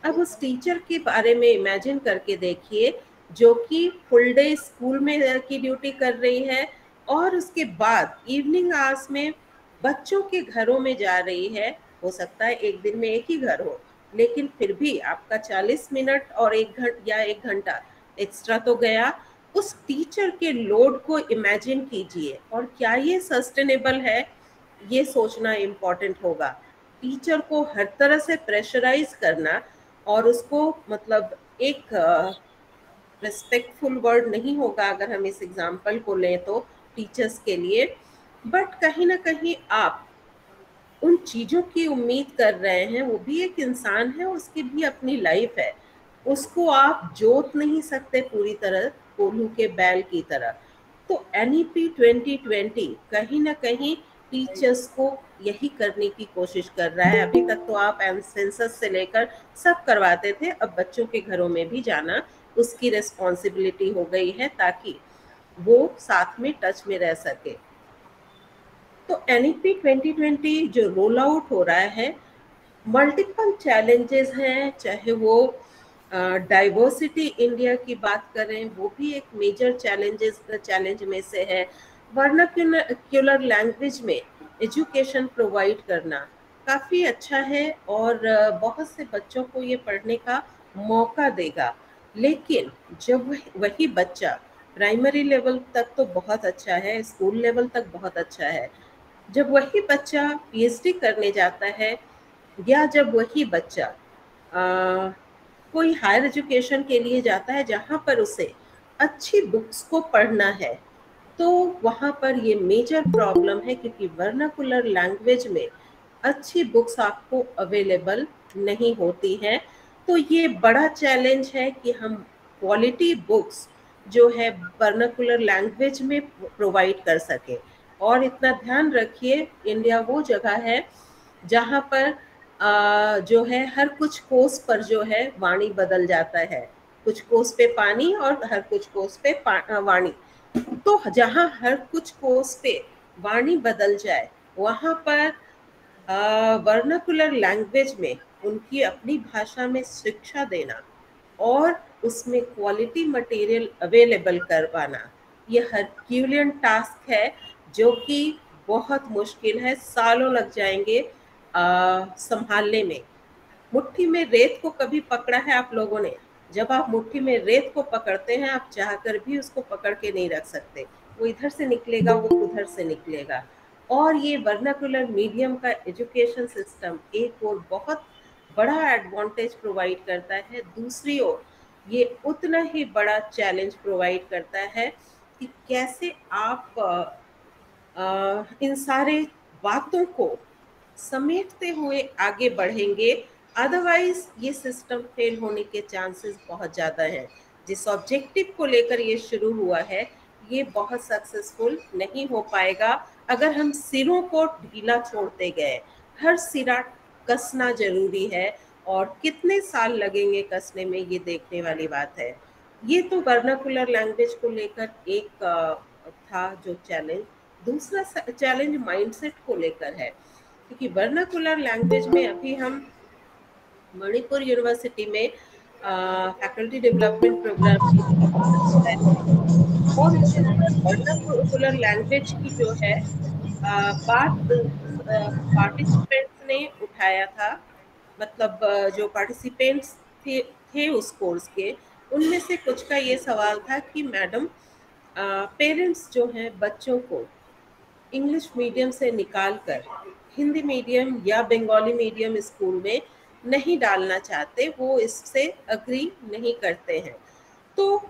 अब उस टीचर के बारे में इमेजिन करके देखिए, जो कि फुल डे स्कूल में की ड्यूटी कर रही है और उसके बाद इवनिंग आवर्स में बच्चों के घरों में जा रही है। हो सकता है एक दिन में एक ही घर हो, लेकिन फिर भी आपका 40 मिनट और 1 घंटा एक्स्ट्रा तो गया। उस टीचर के लोड को इमेजिन कीजिए, और क्या ये सस्टेनेबल है, ये सोचना इम्पोर्टेंट होगा। टीचर को हर तरह से प्रेशराइज करना, और उसको मतलब एक रिस्पेक्टफुल वर्ड नहीं होगा अगर हम इस एग्जाम्पल को लें तो टीचर्स के लिए, बट कहीं ना कहीं आप उन चीज़ों की उम्मीद कर रहे हैं। वो भी एक इंसान है, उसकी भी अपनी लाइफ है, उसको आप जोत नहीं सकते पूरी तरह कोल्हू के बैल की तरह। तो NEP 2020 कहीं ना कहीं टीचर्स को यही करने की कोशिश कर रहा है। अभी तक तो आप सेंसस से लेकर सब करवाते थे, अब बच्चों के घरों में भी जाना उसकी रिस्पॉन्सिबिलिटी हो गई है, ताकि वो साथ में टच में रह सके। तो NEP 2020 जो रोल आउट हो रहा है, मल्टीपल चैलेंजेस हैं, चाहे वो डाइवर्सिटी इंडिया की बात करें, वो भी एक मेजर चैलेंज में से है। वर्नाक्यूलर लैंग्वेज में एजुकेशन प्रोवाइड करना काफ़ी अच्छा है, और बहुत से बच्चों को ये पढ़ने का मौका देगा। लेकिन जब वही बच्चा प्राइमरी लेवल तक तो बहुत अच्छा है, स्कूल लेवल तक बहुत अच्छा है, जब वही बच्चा PhD करने जाता है, या जब वही बच्चा कोई हायर एजुकेशन के लिए जाता है जहाँ पर उसे अच्छी बुक्स को पढ़ना है, तो वहाँ पर ये मेजर प्रॉब्लम है, क्योंकि वर्नाकुलर लैंग्वेज में अच्छी बुक्स आपको अवेलेबल नहीं होती हैं। तो ये बड़ा चैलेंज है कि हम क्वालिटी बुक्स जो है वर्नाकुलर लैंग्वेज में प्रोवाइड कर सकें। और इतना ध्यान रखिए, इंडिया वो जगह है जहाँ पर जो है हर कुछ कोस पर जो है वाणी बदल जाता है, कुछ कोस पे पानी और हर कुछ कोस पे वाणी। तो जहाँ हर कुछ कोस पे वाणी बदल जाए, वहाँ पर वर्नाकुलर लैंग्वेज में उनकी अपनी भाषा में शिक्षा देना और उसमें क्वालिटी मटेरियल अवेलेबल कर पाना, ये हरक्यूलियन टास्क है, जो कि बहुत मुश्किल है, सालों लग जाएंगे संभालने में। मुट्ठी में रेत को कभी पकड़ा है आप लोगों ने? जब आप मुट्ठी में रेत को पकड़ते हैं, आप चाहकर भी उसको पकड़ के नहीं रख सकते, वो इधर से निकलेगा, वो उधर से निकलेगा। और ये वर्नाकुलर मीडियम का एजुकेशन सिस्टम एक और बहुत बड़ा एडवांटेज प्रोवाइड करता है, दूसरी ओर ये उतना ही बड़ा चैलेंज प्रोवाइड करता है कि कैसे आप इन सारे बातों को समेटते हुए आगे बढ़ेंगे। अदरवाइज ये सिस्टम फेल होने के चांसेस बहुत ज़्यादा हैं। जिस ऑब्जेक्टिव को लेकर ये शुरू हुआ है, ये बहुत सक्सेसफुल नहीं हो पाएगा अगर हम सिरों को ढीला छोड़ते गए। हर सिरा कसना जरूरी है, और कितने साल लगेंगे कसने में, ये देखने वाली बात है। ये तो वर्नाकुलर लैंग्वेज को लेकर एक था जो चैलेंज। दूसरा चैलेंज माइंडसेट को लेकर है, क्योंकि वर्नाकुलर लैंग्वेज में अभी हम मणिपुर यूनिवर्सिटी में फैकल्टी डेवलपमेंट प्रोग्राम और वर्नाकुलर लैंग्वेज की जो है बात पार्टिसिपेंट्स ने उठाया था। मतलब जो पार्टिसिपेंट्स थे उस कोर्स के, उनमें से कुछ का ये सवाल था कि मैडम, पेरेंट्स जो हैं बच्चों को इंग्लिश मीडियम से निकालकर हिंदी मीडियम या बंगाली मीडियम स्कूल में नहीं डालना चाहते, वो इससे अग्री नहीं करते हैं। तो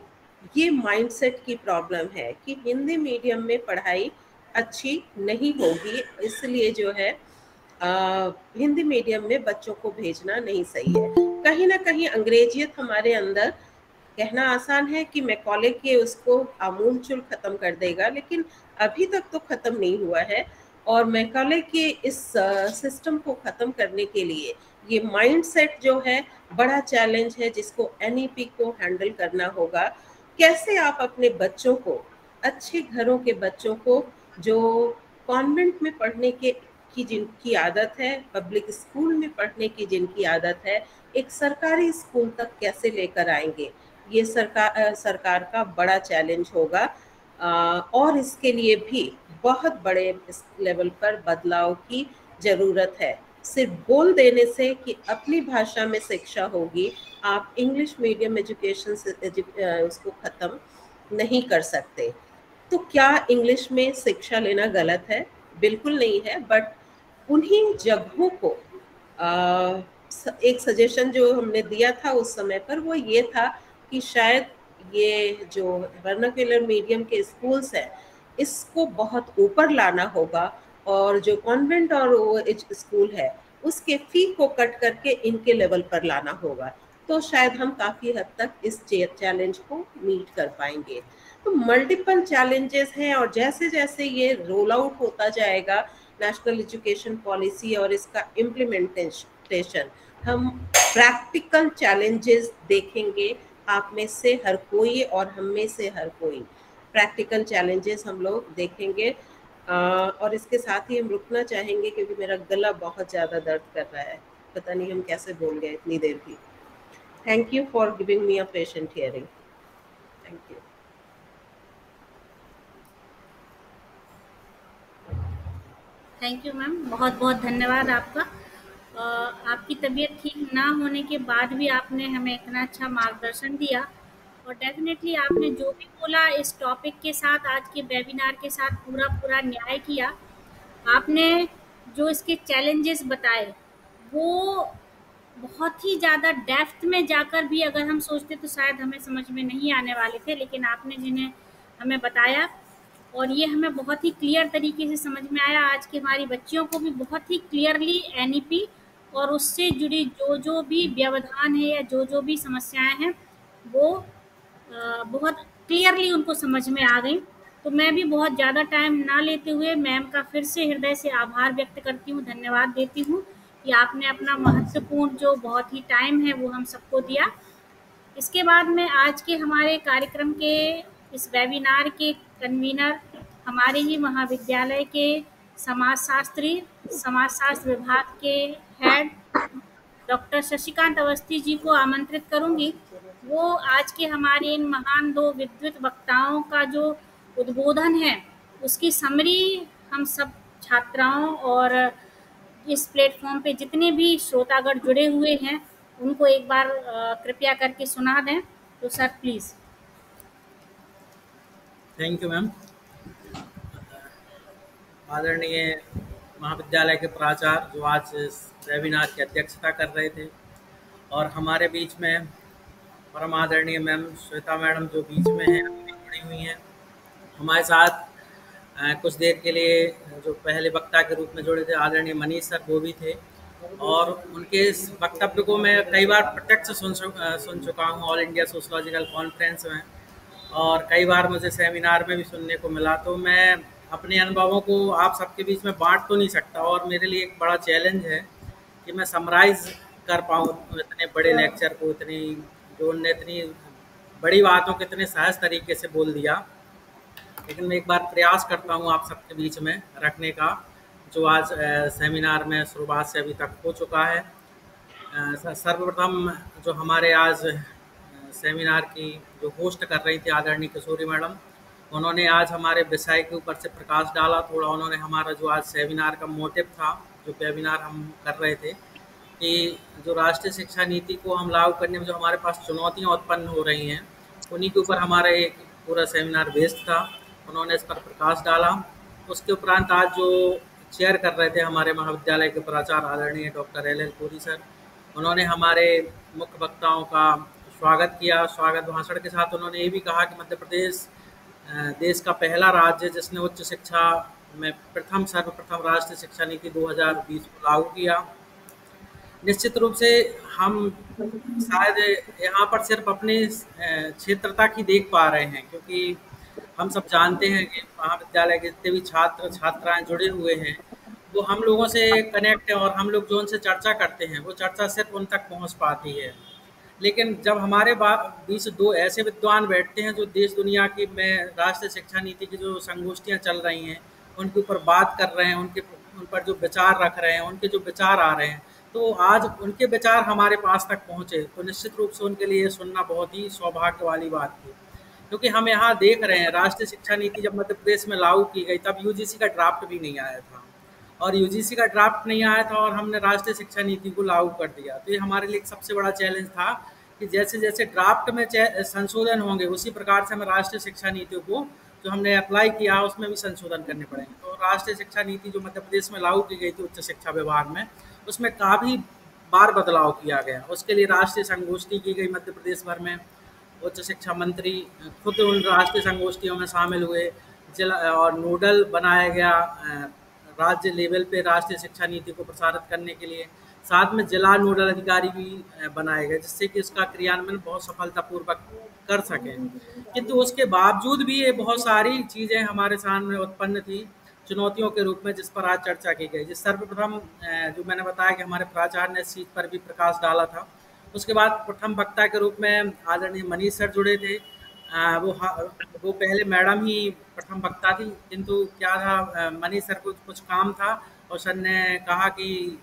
ये माइंडसेट की प्रॉब्लम है कि हिंदी मीडियम में पढ़ाई अच्छी नहीं होगी, इसलिए जो है हिंदी मीडियम में बच्चों को भेजना नहीं सही है। कहीं ना कहीं अंग्रेजियत हमारे अंदर, कहना आसान है कि मैकॉले के उसको आमूलचूल खत्म कर देगा, लेकिन अभी तक तो खत्म नहीं हुआ है। और मैकॉले के इस सिस्टम को खत्म करने के लिए ये माइंडसेट जो है बड़ा चैलेंज है, जिसको NEP को हैंडल करना होगा। कैसे आप अपने बच्चों को, अच्छे घरों के बच्चों को जो कॉन्वेंट में पढ़ने की जिनकी आदत है, पब्लिक स्कूल में पढ़ने की जिनकी आदत है, एक सरकारी स्कूल तक कैसे लेकर आएंगे, ये सरकार का बड़ा चैलेंज होगा। और इसके लिए भी बहुत बड़े इस लेवल पर बदलाव की ज़रूरत है। सिर्फ बोल देने से कि अपनी भाषा में शिक्षा होगी, आप इंग्लिश मीडियम एजुकेशन से उसको ख़त्म नहीं कर सकते। तो क्या इंग्लिश में शिक्षा लेना गलत है? बिल्कुल नहीं है, बट उन्हीं जगहों को एक सजेशन जो हमने दिया था उस समय पर वो ये था कि शायद ये जो वर्नाक्युलर मीडियम के स्कूल्स हैं इसको बहुत ऊपर लाना होगा, और जो कॉन्वेंट और वो स्कूल है उसके फी को कट करके इनके लेवल पर लाना होगा, तो शायद हम काफ़ी हद तक इस चैलेंज को मीट कर पाएंगे। तो मल्टीपल चैलेंजेस हैं, और जैसे जैसे ये रोल आउट होता जाएगा नेशनल एजुकेशन पॉलिसी और इसका इम्प्लीमेंटेशन, हम प्रैक्टिकल चैलेंजेस देखेंगे। आप में से हर कोई और हम में से हर कोई प्रैक्टिकल चैलेंजेस हम लोग देखेंगे। और इसके साथ ही हम रुकना चाहेंगे क्योंकि मेरा गला बहुत ज़्यादा दर्द कर रहा है, पता नहीं हम कैसे बोल गए इतनी देर भी। Thank you for giving me a patient hearing. Thank you. Thank you ma'am, बहुत बहुत धन्यवाद आपका। आपकी तबीयत ठीक ना होने के बाद भी आपने हमें इतना अच्छा मार्गदर्शन दिया, और डेफिनेटली आपने जो भी बोला इस टॉपिक के साथ, आज के वेबिनार के साथ पूरा न्याय किया। आपने जो इसके चैलेंजेस बताए वो बहुत ही ज़्यादा डेप्थ में जाकर भी अगर हम सोचते तो शायद हमें समझ में नहीं आने वाले थे, लेकिन आपने जिन्हें हमें बताया और ये हमें बहुत ही क्लियर तरीके से समझ में आया। आज की हमारी बच्चियों को भी बहुत ही क्लियरली एनईपी और उससे जुड़ी जो भी व्यवधान है या जो भी समस्याएं हैं वो बहुत क्लियरली उनको समझ में आ गई। तो मैं भी बहुत ज़्यादा टाइम ना लेते हुए मैम का फिर से हृदय से आभार व्यक्त करती हूँ, धन्यवाद देती हूँ कि आपने अपना महत्वपूर्ण जो बहुत ही टाइम है वो हम सबको दिया। इसके बाद में आज के हमारे कार्यक्रम के इस वेबिनार के कन्वीनर हमारे ही महाविद्यालय के समाजशास्त्र विभाग के हेड डॉक्टर शशिकांत अवस्थी जी को आमंत्रित करूंगी। वो आज के हमारे इन महान दो विद्वत वक्ताओं का जो उद्बोधन है उसकी समरी हम सब छात्राओं और इस प्लेटफॉर्म पे जितने भी श्रोतागण जुड़े हुए हैं उनको एक बार कृपया करके सुना दें। तो sir please. Thank you ma'am. आदरणीय महाविद्यालय के प्राचार्य जो आज इस वेबिनार की अध्यक्षता कर रहे थे, और हमारे बीच में परम आदरणीय मैम श्वेता मैडम जो बीच में हैं जुड़ी हुई हैं हमारे साथ। कुछ देर के लिए जो पहले वक्ता के रूप में जुड़े थे आदरणीय मनीष सर वो भी थे, और उनके इस वक्तव्य को मैं कई बार प्रत्यक्ष सुन चुका हूँ ऑल इंडिया सोशलॉजिकल कॉन्फ्रेंस में, और कई बार मुझे सेमिनार में भी सुनने को मिला। तो मैं अपने अनुभवों को आप सबके बीच में बांट तो नहीं सकता, और मेरे लिए एक बड़ा चैलेंज है कि मैं समराइज़ कर पाऊँ इतने बड़े लेक्चर को, जो उनने इतनी बड़ी बातों को इतने सहज तरीके से बोल दिया। लेकिन मैं एक बार प्रयास करता हूँ आप सबके बीच में रखने का, जो आज सेमिनार में शुरुआत से अभी तक हो चुका है। सर्वप्रथम जो हमारे आज सेमिनार की जो होस्ट कर रही थी आदरणीय किशोरी मैडम, उन्होंने आज हमारे विषय के ऊपर से प्रकाश डाला थोड़ा। उन्होंने हमारा जो आज सेमिनार का मोटिव था, जो वेबिनार हम कर रहे थे, कि जो राष्ट्रीय शिक्षा नीति को हम लागू करने में जो हमारे पास चुनौतियाँ उत्पन्न हो रही हैं उन्हीं के ऊपर हमारा एक पूरा सेमिनार बेस्ड था। उन्होंने इस पर प्रकाश डाला। उसके उपरांत आज जो चेयर कर रहे थे हमारे महाविद्यालय के प्राचार्य आदरणीय डॉक्टर LL पुरी सर, उन्होंने हमारे मुख्य वक्ताओं का स्वागत किया। स्वागत भाषण के साथ उन्होंने ये भी कहा कि मध्य प्रदेश देश का पहला राज्य जिसने उच्च शिक्षा में सर्वप्रथम राष्ट्रीय शिक्षा नीति 2020 को लागू किया। निश्चित रूप से हम शायद यहाँ पर सिर्फ अपने क्षेत्र तक ही देख पा रहे हैं, क्योंकि हम सब जानते हैं कि महाविद्यालय के जितने भी छात्र छात्राएं जुड़े हुए हैं वो हम लोगों से कनेक्ट है, और हम लोग जो उनसे चर्चा करते हैं वो चर्चा सिर्फ उन तक पहुँच पाती है। लेकिन जब हमारे बीच दो ऐसे विद्वान बैठते हैं जो देश दुनिया की में राष्ट्रीय शिक्षा नीति की जो संगोष्ठियाँ चल रही हैं उनके ऊपर बात कर रहे हैं, उन पर जो विचार रख रहे हैं, उनके जो विचार आ रहे हैं, तो आज उनके विचार हमारे पास तक पहुँचे तो निश्चित रूप से उनके लिए सुनना बहुत ही सौभाग्य वाली बात थी। क्योंकि हम यहाँ देख रहे हैं राष्ट्रीय शिक्षा नीति जब मध्य प्रदेश में लागू की गई तब यूजीसी का ड्राफ्ट भी नहीं आया था, और यूजीसी का ड्राफ्ट नहीं आया था और हमने राष्ट्रीय शिक्षा नीति को लागू कर दिया। तो ये हमारे लिए एक सबसे बड़ा चैलेंज था कि जैसे जैसे ड्राफ्ट में संशोधन होंगे उसी प्रकार से हमें राष्ट्रीय शिक्षा नीति को जो हमने अप्लाई किया उसमें भी संशोधन करने पड़ेंगे। तो राष्ट्रीय शिक्षा नीति जो मध्य प्रदेश में लागू की गई थी उच्च शिक्षा विभाग में, उसमें काफ़ी बार बदलाव किया गया। उसके लिए राष्ट्रीय संगोष्ठी की गई मध्य प्रदेश भर में, उच्च शिक्षा मंत्री खुद उन राष्ट्रीय संगोष्ठियों में शामिल हुए, जिला और नोडल बनाया गया राज्य लेवल पे राष्ट्रीय शिक्षा नीति को प्रसारित करने के लिए, साथ में जिला नोडल अधिकारी भी बनाए गए जिससे कि इसका क्रियान्वयन बहुत सफलतापूर्वक कर सकें। किंतु उसके बावजूद भी ये बहुत सारी चीज़ें हमारे सामने उत्पन्न थी चुनौतियों के रूप में, जिस पर आज चर्चा की गई। जिस सर्वप्रथम जो मैंने बताया कि हमारे प्राचार्य ने इस चीज़ पर भी प्रकाश डाला था। उसके बाद प्रथम वक्ता के रूप में आदरणीय मनीष सर जुड़े थे। वो पहले मैडम ही प्रथम वक्ता थी, किंतु क्या था मनीष सर को कुछ काम था और सर ने कहा कि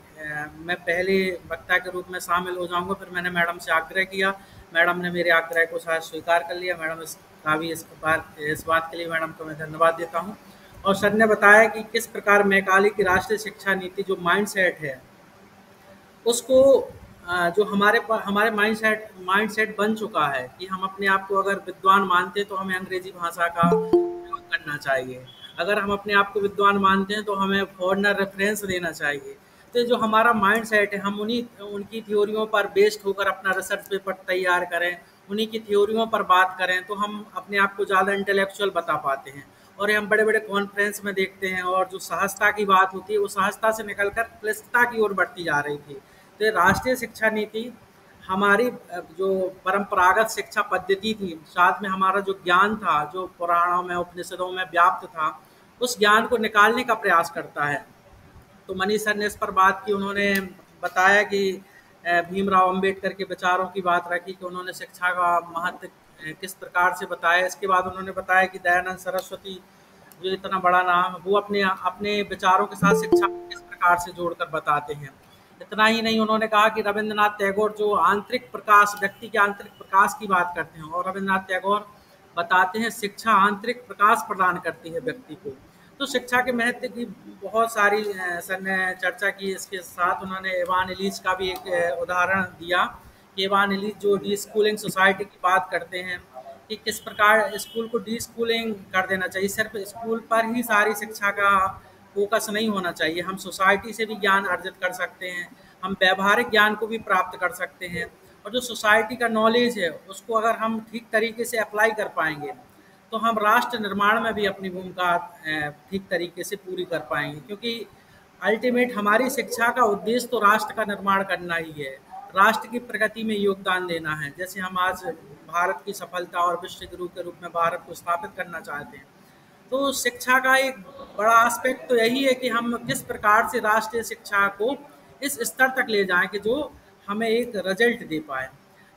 मैं पहले वक्ता के रूप में शामिल हो जाऊंगा। फिर मैंने मैडम से आग्रह किया, मैडम ने मेरे आग्रह को शायद स्वीकार कर लिया। मैडम इसका भी इस बात के लिए मैडम को मैं धन्यवाद देता हूँ। और सर ने बताया कि किस प्रकार मैकाले की राष्ट्रीय शिक्षा नीति जो माइंडसेट है उसको जो हमारे माइंडसेट बन चुका है कि हम अपने आप को अगर विद्वान मानते हैं तो हमें अंग्रेजी भाषा का प्रयोग करना चाहिए, अगर हम अपने आप को विद्वान मानते हैं तो हमें फॉरेनर रेफरेंस देना चाहिए। तो जो हमारा माइंडसेट है हम उनकी थ्योरियों पर बेस्ड होकर अपना रिसर्च पेपर तैयार करें, उन्हीं की थ्योरियों पर बात करें तो हम अपने आप को ज़्यादा इंटेलेक्चुअल बता पाते हैं। और हम बड़े बड़े कॉन्फ्रेंस में देखते हैं और जो सहजता की बात होती है वो सहजता से निकलकर क्लिष्टता की ओर बढ़ती जा रही थी। तो राष्ट्रीय शिक्षा नीति हमारी जो परंपरागत शिक्षा पद्धति थी, साथ में हमारा जो ज्ञान था जो पुराणों में उपनिषदों में व्याप्त था, उस ज्ञान को निकालने का प्रयास करता है। तो मनीष सर ने इस पर बात की, उन्होंने बताया कि भीमराव अंबेडकर के विचारों की बात रखी कि उन्होंने शिक्षा का महत्व किस प्रकार से बताया। इसके बाद उन्होंने बताया कि दयानंद सरस्वती जो इतना बड़ा नाम है वो अपने विचारों के साथ शिक्षा को किस प्रकार से जोड़कर बताते हैं। इतना ही नहीं, उन्होंने कहा कि रविंद्रनाथ टैगोर जो आंतरिक प्रकाश, व्यक्ति के आंतरिक प्रकाश की बात करते हैं, और रविंद्रनाथ टैगोर बताते हैं शिक्षा आंतरिक प्रकाश प्रदान करती है व्यक्ति को। तो शिक्षा के महत्व की बहुत सारी सर ने चर्चा की। इसके साथ उन्होंने इवान इलीच का भी एक उदाहरण दिया कि इवान इलीच जो डी स्कूलिंग सोसाइटी की बात करते हैं कि किस प्रकार स्कूल को डी स्कूलिंग कर देना चाहिए, सिर्फ स्कूल पर ही सारी शिक्षा का फोकस नहीं होना चाहिए, हम सोसाइटी से भी ज्ञान अर्जित कर सकते हैं, हम व्यवहारिक ज्ञान को भी प्राप्त कर सकते हैं। और जो सोसाइटी का नॉलेज है उसको अगर हम ठीक तरीके से अप्लाई कर पाएंगे तो हम राष्ट्र निर्माण में भी अपनी भूमिका ठीक तरीके से पूरी कर पाएंगे, क्योंकि अल्टीमेट हमारी शिक्षा का उद्देश्य तो राष्ट्र का निर्माण करना ही है, राष्ट्र की प्रगति में योगदान देना है। जैसे हम आज भारत की सफलता और विश्व गुरु के रूप में भारत को स्थापित करना चाहते हैं, तो शिक्षा का एक बड़ा एस्पेक्ट तो यही है कि हम किस प्रकार से राष्ट्रीय शिक्षा को इस स्तर तक ले जाएं कि जो हमें एक रिजल्ट दे पाए।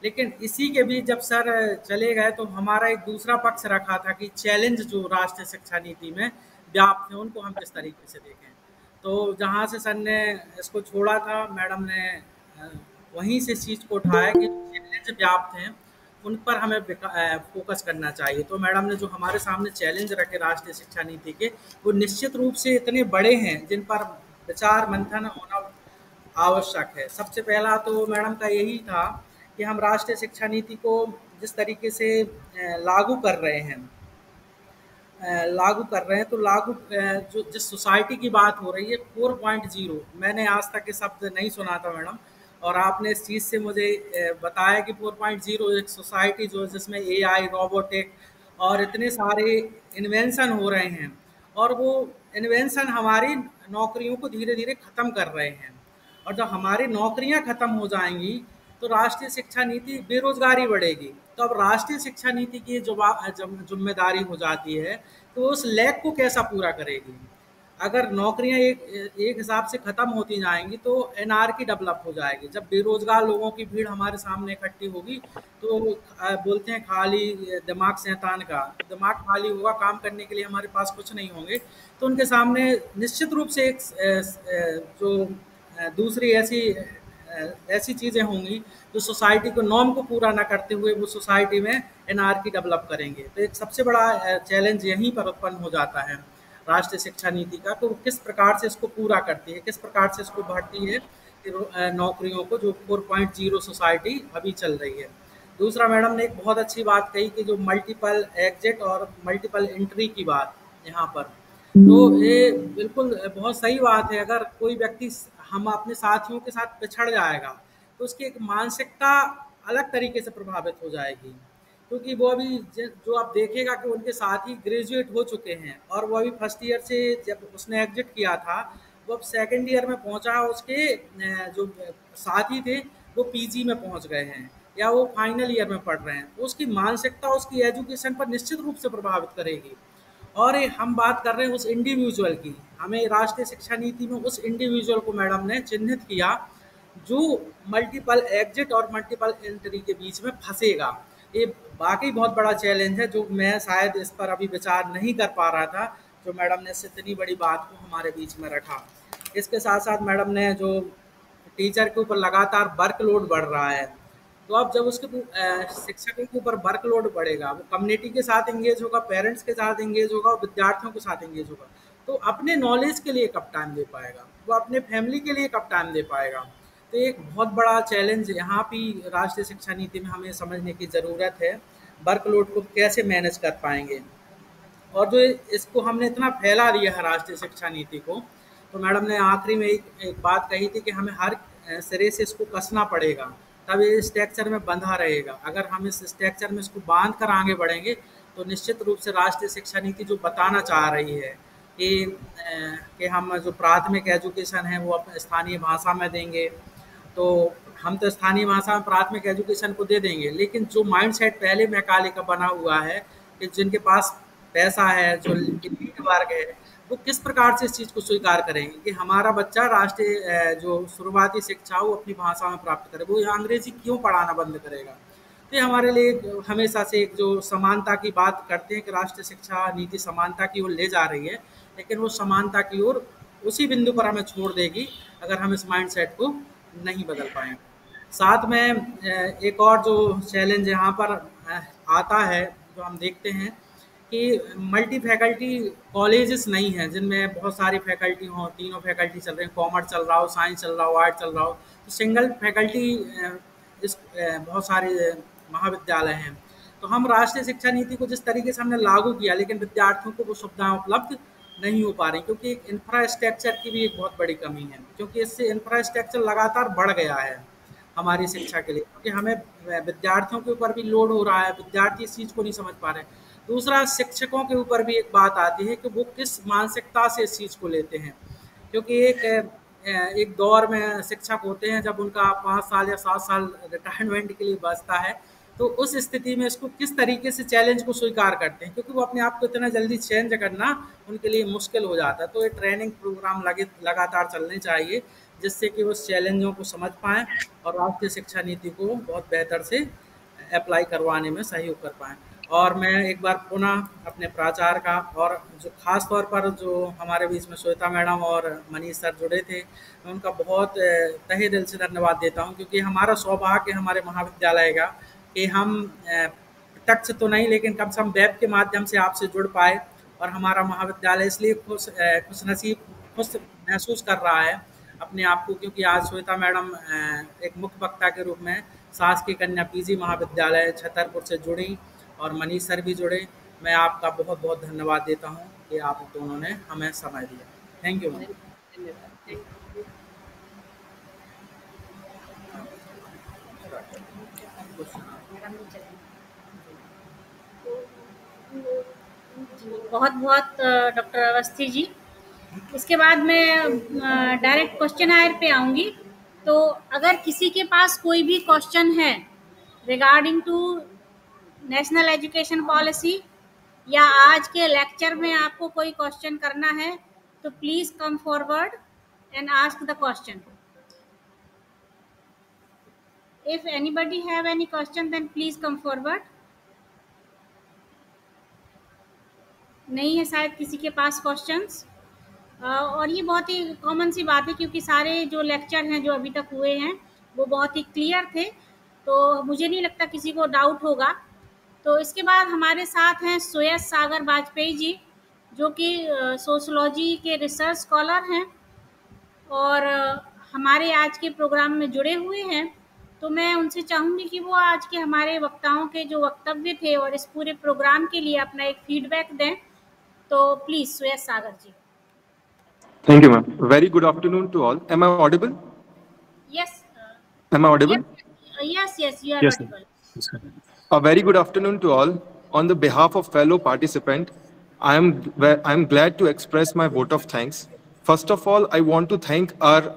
लेकिन इसी के बीच जब सर चले गए तो हमारा एक दूसरा पक्ष रखा था कि चैलेंज जो राष्ट्रीय शिक्षा नीति में व्याप्त है उनको हम किस तरीके से देखें। तो जहाँ से सर ने इसको छोड़ा था, मैडम ने वहीं से चीज़ को उठाया कि चैलेंज व्याप्त हैं उन पर हमें फोकस करना चाहिए। तो मैडम ने जो हमारे सामने चैलेंज रखे राष्ट्रीय शिक्षा नीति के, वो निश्चित रूप से इतने बड़े हैं जिन पर विचार मंथन होना आवश्यक है। सबसे पहला तो मैडम का यही था कि हम राष्ट्रीय शिक्षा नीति को जिस तरीके से लागू कर रहे हैं तो जो जिस सोसाइटी की बात हो रही है 4.0, मैंने आज तक ये शब्द नहीं सुना था मैडम, और आपने इस चीज़ से मुझे बताया कि 4.0 एक सोसाइटी जो जिसमें AI, रोबोटिक और इतने सारे इन्वेंशन हो रहे हैं, और वो इन्वेंशन हमारी नौकरियों को धीरे धीरे ख़त्म कर रहे हैं। और जब हमारी नौकरियां ख़त्म हो जाएंगी तो राष्ट्रीय शिक्षा नीति, बेरोजगारी बढ़ेगी। तो अब राष्ट्रीय शिक्षा नीति की जो जिम्मेदारी हो जाती है तो उस लैग को कैसा पूरा करेगी। अगर नौकरियां एक हिसाब से ख़त्म होती जाएंगी तो एनआरकी डेवलप हो जाएगी। जब बेरोजगार लोगों की भीड़ हमारे सामने इकट्ठी होगी तो बोलते हैं खाली दिमाग शैतान का, दिमाग खाली होगा, काम करने के लिए हमारे पास कुछ नहीं होंगे, तो उनके सामने निश्चित रूप से एक जो दूसरी ऐसी ऐसी चीज़ें होंगी जो सोसाइटी को नॉर्म को पूरा ना करते हुए वो सोसाइटी में एनार्की डेवलप करेंगे। तो एक सबसे बड़ा चैलेंज यहीं पर उत्पन्न हो जाता है राष्ट्रीय शिक्षा नीति का, तो किस प्रकार से इसको पूरा करती है, किस प्रकार से इसको बढ़ती है नौकरियों को, जो 4.0 सोसाइटी अभी चल रही है। दूसरा, मैडम ने एक बहुत अच्छी बात कही कि जो मल्टीपल एग्जिट और मल्टीपल एंट्री की बात यहाँ पर, तो ये बिल्कुल बहुत सही बात है। अगर कोई व्यक्ति हम अपने साथियों के साथ पिछड़ जाएगा तो उसकी एक मानसिकता अलग तरीके से प्रभावित हो जाएगी, क्योंकि वो अभी जो आप देखेगा कि उनके साथी ग्रेजुएट हो चुके हैं और वो अभी फर्स्ट ईयर से जब उसने एग्जिट किया था वो अब सेकेंड ईयर में पहुंचा, उसके जो साथी थे वो पीजी में पहुंच गए हैं या वो फाइनल ईयर में पढ़ रहे हैं, तो उसकी मानसिकता उसकी एजुकेशन पर निश्चित रूप से प्रभावित करेगी। और हम बात कर रहे हैं उस इंडिविजुअल की, हमें राष्ट्रीय शिक्षा नीति में उस इंडिविजुअल को मैडम ने चिन्हित किया जो मल्टीपल एग्जिट और मल्टीपल एंट्री के बीच में फंसेगा। ये वाकई बहुत बड़ा चैलेंज है जो मैं शायद इस पर अभी विचार नहीं कर पा रहा था, जो मैडम ने इतनी बड़ी बात को हमारे बीच में रखा। इसके साथ साथ मैडम ने जो टीचर के ऊपर लगातार वर्कलोड बढ़ रहा है, तो अब जब उसके शिक्षकों के ऊपर वर्कलोड बढ़ेगा, वो कम्युनिटी के साथ एंगेज होगा, पेरेंट्स के साथ एंगेज होगा और विद्यार्थियों के साथ एंगेज होगा, तो अपने नॉलेज के लिए कब टाइम दे पाएगा, वो अपने फैमिली के लिए कब टाइम दे पाएगा। तो एक बहुत बड़ा चैलेंज यहाँ भी राष्ट्रीय शिक्षा नीति में हमें समझने की ज़रूरत है, वर्कलोड को कैसे मैनेज कर पाएंगे। और जो इसको हमने इतना फैला दिया है राष्ट्रीय शिक्षा नीति को, तो मैडम ने आखिरी में एक बात कही थी कि हमें हर सिरे से इसको कसना पड़ेगा, तब ये स्ट्रक्चर में बंधा रहेगा। अगर हम इस स्ट्रक्चर में इसको बांध कर आगे बढ़ेंगे तो निश्चित रूप से राष्ट्रीय शिक्षा नीति जो बताना चाह रही है कि हम जो प्राथमिक एजुकेशन है वो अपने स्थानीय भाषा में देंगे, तो हम तो स्थानीय भाषा में प्राथमिक एजुकेशन को दे देंगे, लेकिन जो माइंडसेट पहले मैकाले का बना हुआ है कि जिनके पास पैसा है, जो एलीट वर्ग है, वो किस प्रकार से इस चीज़ को स्वीकार करेंगे कि हमारा बच्चा राष्ट्रीय जो शुरुआती शिक्षा हो अपनी भाषा में प्राप्त करे, वो अंग्रेजी क्यों पढ़ाना बंद करेगा। तो ये हमारे लिए हमेशा से एक जो समानता की बात करते हैं कि राष्ट्रीय शिक्षा नीति समानता की ओर ले जा रही है, लेकिन वो समानता की ओर उसी बिंदु पर हमें छोड़ देगी अगर हम इस माइंडसेट को नहीं बदल पाएँ। साथ में एक और जो चैलेंज यहाँ पर आता है, जो हम देखते हैं कि मल्टी फैकल्टी कॉलेजेस नहीं हैं जिनमें बहुत सारी फैकल्टी हों, तीनों फैकल्टी चल रहे हैं, कॉमर्स चल रहा हो, साइंस चल रहा हो, आर्ट चल रहा हो, तो सिंगल फैकल्टी इस बहुत सारे महाविद्यालय हैं। तो हम राष्ट्रीय शिक्षा नीति को जिस तरीके से हमने लागू किया, लेकिन विद्यार्थियों को वो सुविधाएं उपलब्ध नहीं हो पा रही, क्योंकि एक इंफ्रास्ट्रक्चर की भी एक बहुत बड़ी कमी है, क्योंकि इससे इंफ्रास्ट्रक्चर लगातार बढ़ गया है हमारी शिक्षा के लिए, क्योंकि हमें विद्यार्थियों के ऊपर भी लोड हो रहा है, विद्यार्थी इस चीज़ को नहीं समझ पा रहे। दूसरा, शिक्षकों के ऊपर भी एक बात आती है कि वो किस मानसिकता से इस चीज़ को लेते हैं, क्योंकि एक दौर में शिक्षक होते हैं जब उनका 5 साल या 7 साल रिटायरमेंट के लिए बचता है, तो उस स्थिति में इसको किस तरीके से चैलेंज को स्वीकार करते हैं, क्योंकि वो अपने आप को इतना जल्दी चेंज करना उनके लिए मुश्किल हो जाता है। तो ये ट्रेनिंग प्रोग्राम लगातार चलने चाहिए जिससे कि वो चैलेंजों को समझ पाएँ और राष्ट्रीय शिक्षा नीति को बहुत बेहतर से अप्लाई करवाने में सहयोग कर पाएँ। और मैं एक बार पुनः अपने प्राचार्य का और जो खास तौर पर जो हमारे बीच में श्वेता मैडम और मनीष सर जुड़े थे, मैं उनका बहुत तहे दिल से धन्यवाद देता हूं, क्योंकि हमारा सौभाग्य हमारे महाविद्यालय का कि हम प्रत्यक्ष तो नहीं लेकिन कम से कम वेब के माध्यम से आपसे जुड़ पाए, और हमारा महाविद्यालय इसलिए खुश महसूस कर रहा है अपने आप को, क्योंकि आज श्वेता मैडम एक मुख्य वक्ता के रूप में शासकीय कन्या पीजी महाविद्यालय छतरपुर से जुड़ी और मनीष सर भी जुड़े। मैं आपका बहुत बहुत धन्यवाद देता हूं कि आप दोनों ने हमें समय दिया। Thank you. बहुत बहुत डॉक्टर अवस्थी जी। इसके बाद मैं डायरेक्ट क्वेश्चन आयर पे आऊँगी। तो अगर किसी के पास कोई भी क्वेश्चन है regarding to national education policy या आज के लेक्चर में आपको कोई क्वेश्चन करना है, तो please come forward and ask the question. If anybody have any question, then please come forward. नहीं है शायद किसी के पास क्वेश्चंस, और ये बहुत ही कॉमन सी बात है क्योंकि सारे जो लेक्चर हैं जो अभी तक हुए हैं वो बहुत ही क्लियर थे, तो मुझे नहीं लगता किसी को डाउट होगा। तो इसके बाद हमारे साथ हैं सुयश सागर वाजपेयी जी, जो कि सोशोलॉजी के रिसर्च स्कॉलर हैं और हमारे आज के प्रोग्राम में जुड़े हुए हैं। तो मैं उनसे चाहूँगी कि वो आज के हमारे वक्ताओं के जो वक्तव्य थे और इस पूरे प्रोग्राम के लिए अपना एक फीडबैक दें। तो please Suyash Sagar ji. Thank you, ma'am. Very good afternoon to all. Am I audible? Yes. Am I audible? Yes, you are Yes, sir. audible. Yes, sir. A very good afternoon to all. On the behalf of fellow participant, I am glad to express my vote of thanks. First of all, I want to thank our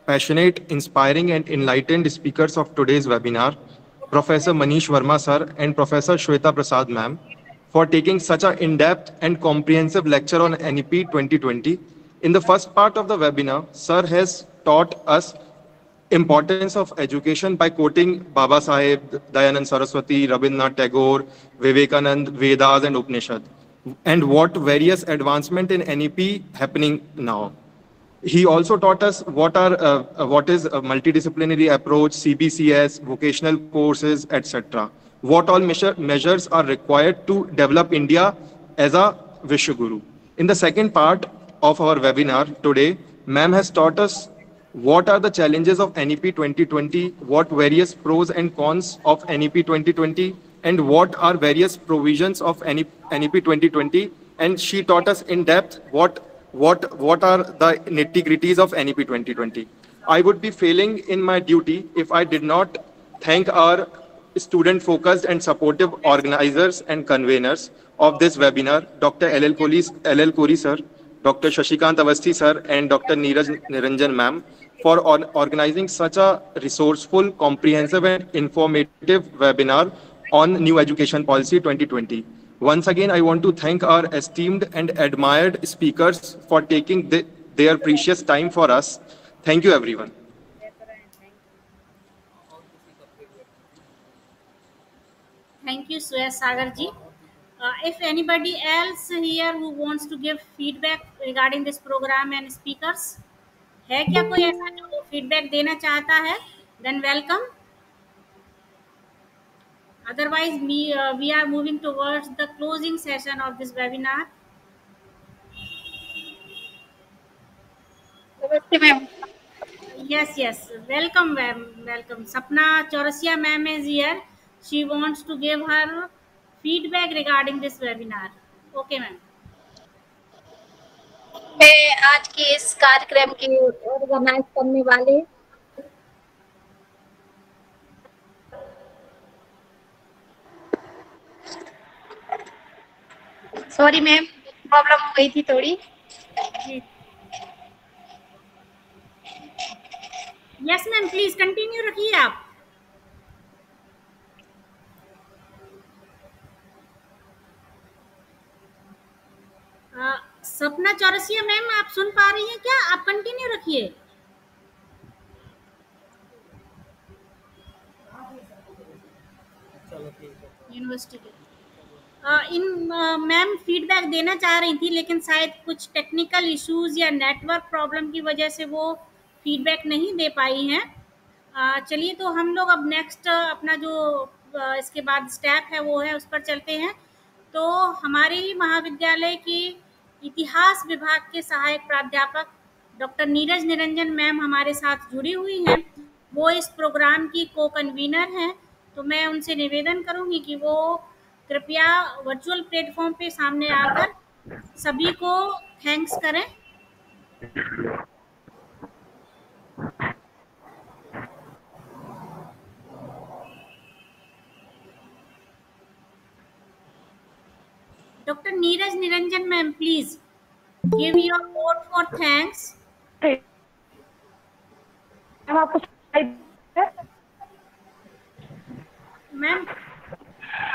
passionate, inspiring, and enlightened speakers of today's webinar, Professor Manish Verma sir and Professor Shweta Prasad ma'am, for taking such an in-depth and comprehensive lecture on NEP 2020. In the first part of the webinar, sir has taught us importance of education by quoting Baba Saheb, Dayanand Saraswati, Rabindranath Tagore, Vivekanand, Vedas, and Upanishad, and what various advancement in NEP happening now. He also taught us what is a multidisciplinary approach, CBCS, vocational courses, etc. What all measures are required to develop India as a Vishwaguru. In the second part of our webinar today, ma'am has taught us what are the challenges of NEP 2020, what various pros and cons of NEP 2020, and what are various provisions of NEP 2020. And she taught us in depth what are the nitty-gritties of NEP 2020. I would be failing in my duty if I did not thank our student-focused and supportive organizers and conveners of this webinar, Dr. LL Kori sir, Dr. Shashikant Avasthi sir, and Dr. Neeraj Niranjan ma'am, for organizing such a resourceful, comprehensive, and informative webinar on New Education Policy 2020. Once again, I want to thank our esteemed and admired speakers for taking their precious time for us. Thank you, everyone. Thank you, Suyash Sagar ji. If anybody else here who wants to give feedback regarding this program and speakers, है क्या कोई ऐसा जो feedback देना चाहता है? Then welcome. Otherwise, we are moving towards the closing session of this webinar. नमस्ते ma'am. Yes. Welcome, ma'am. Welcome. Sapna Chaurasia ma'am is here. She wants to give her feedback regarding this webinar. Okay, ma'am. मैं आज के इस कार्यक्रम के organise करने वाले sorry ma'am, problem हो गई थी थोड़ी। यस मैम, प्लीज कंटिन्यू रखिए आप। सपना चौरसिया मैम, आप सुन पा रही हैं क्या? आप कंटिन्यू रखिए। यूनिवर्सिटी के मैम फीडबैक देना चाह रही थी, लेकिन शायद कुछ टेक्निकल इश्यूज या नेटवर्क प्रॉब्लम की वजह से वो फीडबैक नहीं दे पाई हैं। चलिए, तो हम लोग अब नेक्स्ट अपना जो इसके बाद स्टेप है वो है, उस पर चलते हैं। तो हमारे ही महाविद्यालय की इतिहास विभाग के सहायक प्राध्यापक डॉक्टर नीरज निरंजन मैम हमारे साथ जुड़ी हुई हैं। वो इस प्रोग्राम की को कन्वीनर हैं। तो मैं उनसे निवेदन करूंगी कि वो कृपया वर्चुअल प्लेटफॉर्म पे सामने आकर सभी को थैंक्स करें। Dr. Neeraj Niranjan ma'am, please give your vote for thanks. Ma'am,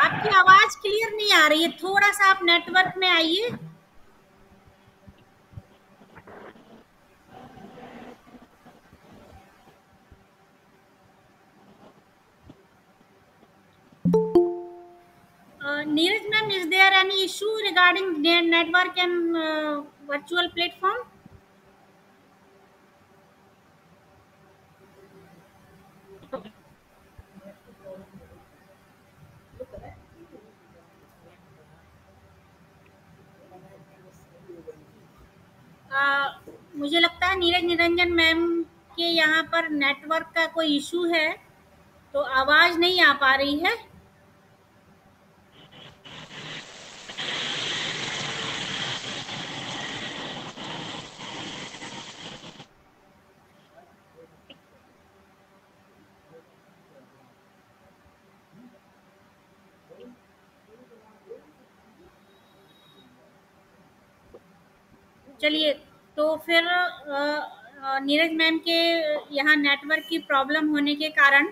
आपकी आवाज क्लियर नहीं आ रही है, थोड़ा सा आप नेटवर्क में आइए। Neeraj ma'am, is there any issue regarding network and virtual platform? मुझे लगता है नीरज निरंजन मैम के यहाँ पर नेटवर्क का कोई इशू है, तो आवाज़ नहीं आ पा रही है। चलिए, तो फिर नीरज मैम के यहाँ नेटवर्क की प्रॉब्लम होने के कारण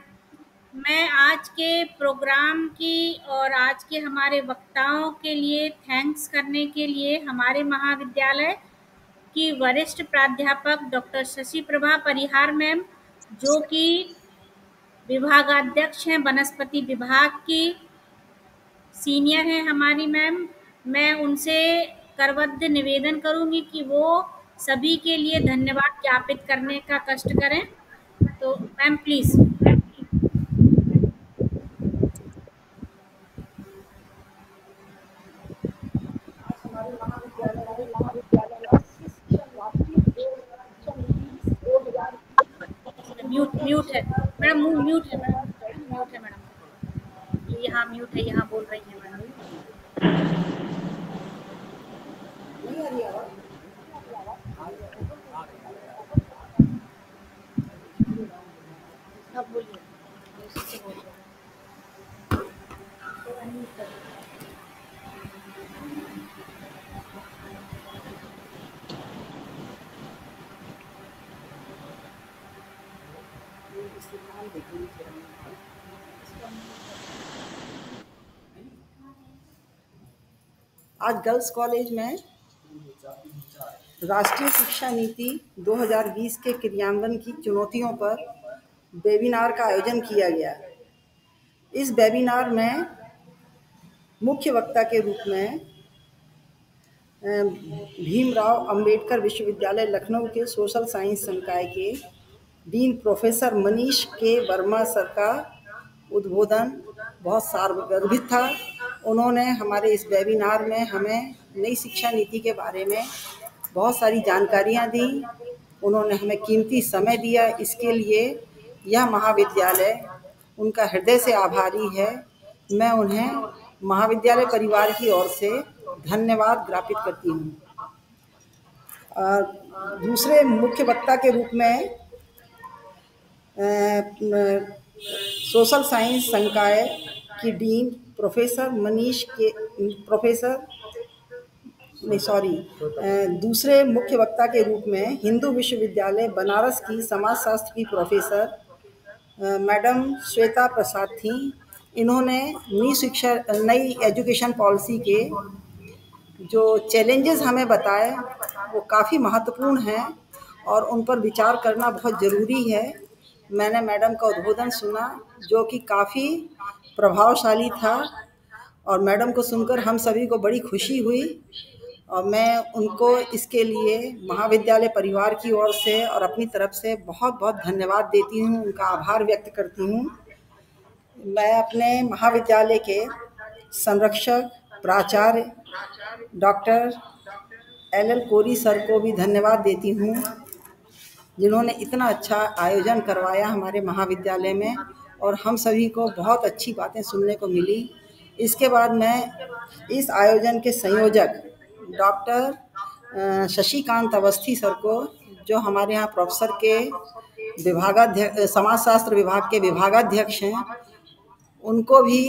मैं आज के प्रोग्राम की और आज के हमारे वक्ताओं के लिए थैंक्स करने के लिए हमारे महाविद्यालय की वरिष्ठ प्राध्यापक डॉक्टर शशि प्रभा परिहार मैम, जो कि विभागाध्यक्ष हैं वनस्पति विभाग की, सीनियर हैं हमारी मैम, मैं उनसे करबद्ध निवेदन करूंगी कि वो सभी के लिए धन्यवाद ज्ञापित करने का कष्ट करें। तो मैम प्लीज। म्यूट है मैडम, म्यूट है मैडम, म्यूट है मैडम, यहाँ म्यूट है, यहाँ बोल रही है मैडम। अब बोलिए, आज गर्ल्स कॉलेज में राष्ट्रीय शिक्षा नीति 2020 के क्रियान्वयन की चुनौतियों पर वेबिनार का आयोजन किया गया। इस वेबिनार में मुख्य वक्ता के रूप में भीमराव अंबेडकर विश्वविद्यालय लखनऊ के सोशल साइंस संकाय के डीन प्रोफेसर मनीष के वर्मा सर का उद्बोधन बहुत सार्वगर्भित था। उन्होंने हमारे इस वेबिनार में हमें नई शिक्षा नीति के बारे में बहुत सारी जानकारियां दी। उन्होंने हमें कीमती समय दिया, इसके लिए यह महाविद्यालय उनका हृदय से आभारी है। मैं उन्हें महाविद्यालय परिवार की ओर से धन्यवाद ज्ञापित करती हूँ। दूसरे मुख्य वक्ता के रूप में सोशल साइंस संकाय की डीन प्रोफेसर मनीष के दूसरे मुख्य वक्ता के रूप में हिंदू विश्वविद्यालय बनारस की समाजशास्त्र की प्रोफेसर मैडम श्वेता प्रसाद थी। इन्होंने नई एजुकेशन पॉलिसी के जो चैलेंजेस हमें बताए वो काफ़ी महत्वपूर्ण हैं और उन पर विचार करना बहुत ज़रूरी है। मैंने मैडम का उद्बोधन सुना जो कि काफ़ी प्रभावशाली था और मैडम को सुनकर हम सभी को बड़ी खुशी हुई और मैं उनको इसके लिए महाविद्यालय परिवार की ओर से और अपनी तरफ से बहुत बहुत धन्यवाद देती हूँ, उनका आभार व्यक्त करती हूँ। मैं अपने महाविद्यालय के संरक्षक प्राचार्य डॉक्टर LL कोरी सर को भी धन्यवाद देती हूँ, जिन्होंने इतना अच्छा आयोजन करवाया हमारे महाविद्यालय में और हम सभी को बहुत अच्छी बातें सुनने को मिली। इसके बाद मैं इस आयोजन के संयोजक डॉक्टर शशिकांत अवस्थी सर को, जो हमारे यहाँ प्रोफेसर के समाजशास्त्र विभाग के विभागाध्यक्ष हैं, उनको भी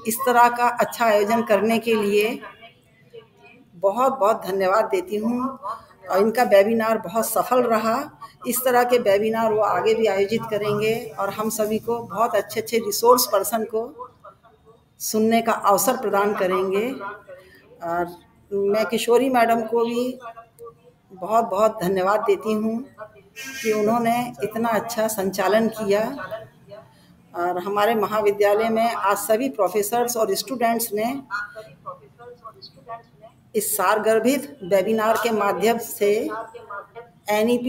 इस तरह का अच्छा आयोजन करने के लिए बहुत बहुत धन्यवाद देती हूँ और इनका वेबिनार बहुत सफल रहा। इस तरह के वेबिनार वो आगे भी आयोजित करेंगे और हम सभी को बहुत अच्छे अच्छे रिसोर्स पर्सन को सुनने का अवसर प्रदान करेंगे। और मैं किशोरी मैडम को भी बहुत बहुत धन्यवाद देती हूँ कि उन्होंने इतना अच्छा संचालन किया और हमारे महाविद्यालय में आज सभी प्रोफेसर्स और स्टूडेंट्स ने इस सारगर्भित वेबिनार के माध्यम से NEP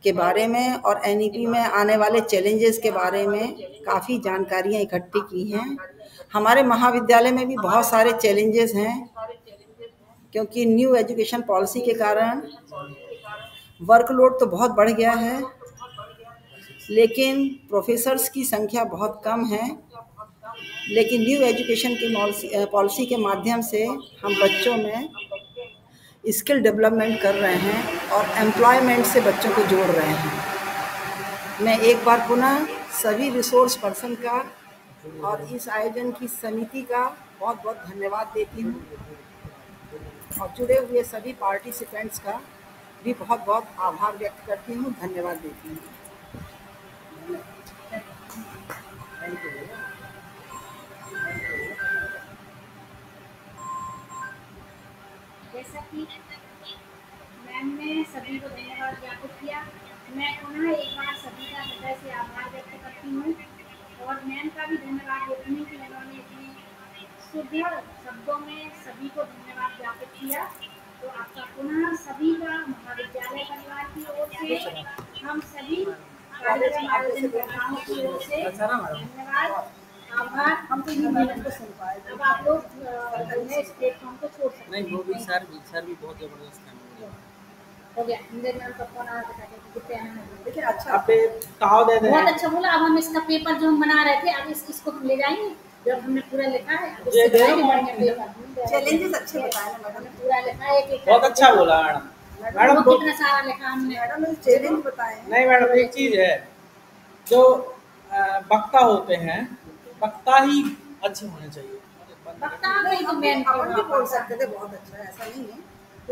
के बारे में और NEP में आने वाले चैलेंजेस के बारे में काफ़ी जानकारियाँ इकट्ठी की हैं। हमारे महाविद्यालय में भी बहुत सारे चैलेंजेस हैं क्योंकि न्यू एजुकेशन पॉलिसी के कारण वर्कलोड तो बहुत बढ़ गया है, लेकिन प्रोफेसर्स की संख्या बहुत कम है। लेकिन न्यू एजुकेशन की पॉलिसी के माध्यम से हम बच्चों में स्किल डेवलपमेंट कर रहे हैं और एम्प्लॉयमेंट से बच्चों को जोड़ रहे हैं। मैं एक बार पुनः सभी रिसोर्स पर्सन का और इस आयोजन की समिति का बहुत बहुत धन्यवाद देती हूँ और जुड़े हुए सभी पार्टिसिपेंट्स का भी बहुत बहुत आभार व्यक्त करती हूँ, धन्यवाद देती हूँ। जैसा कि मैम ने सभी को धन्यवाद ज्ञापित किया, मैं पुनः एक बार सभी का हृदय से आभार व्यक्त करती हूँ और मैम का भी धन्यवाद देती हूँ कि उन्होंने इतने सुदृढ़ शब्दों में सभी को धन्यवाद ज्ञापित किया। तो आपका पुनः सभी का महाविद्यालय परिवार की ओर से, हम सभी कार्यक्रम आयोजनकर्ताओं की ओर से धन्यवाद, आभार। हम तो ये मैडम को सुन पाए, अब आप लोग जो है इस प्लेटफॉर्म को छोड़ सकते हैं। नहीं, वो भी सर भी बहुत जबरदस्त है। हो गया, इंदिरा मैम का फोन आ रहा था कि कितने आना है, लेकिन अच्छा आप कहा दे दे बहुत अच्छा बोला। अब हम इसका पेपर जो हम बना रहे थे, अब इसको हम ले जाएंगे, जब हमने पूरा लिखा है इससे बढ़िया पेपर। चैलेंजेस अच्छे बताए ना मैडम ने, पूरा लिखा है, एक बहुत अच्छा बोला मैडम। मैडम कितना सारा लिखा हमने। मैडम ने चैलेंज बताए हैं। नहीं मैडम, एक चीज है, जो वक्ता होते हैं, वक्ता ही अच्छे होने चाहिए। वक्ता नहीं तो मेन अपन भी बोल सकते थे बहुत अच्छा है, ऐसा नहीं है।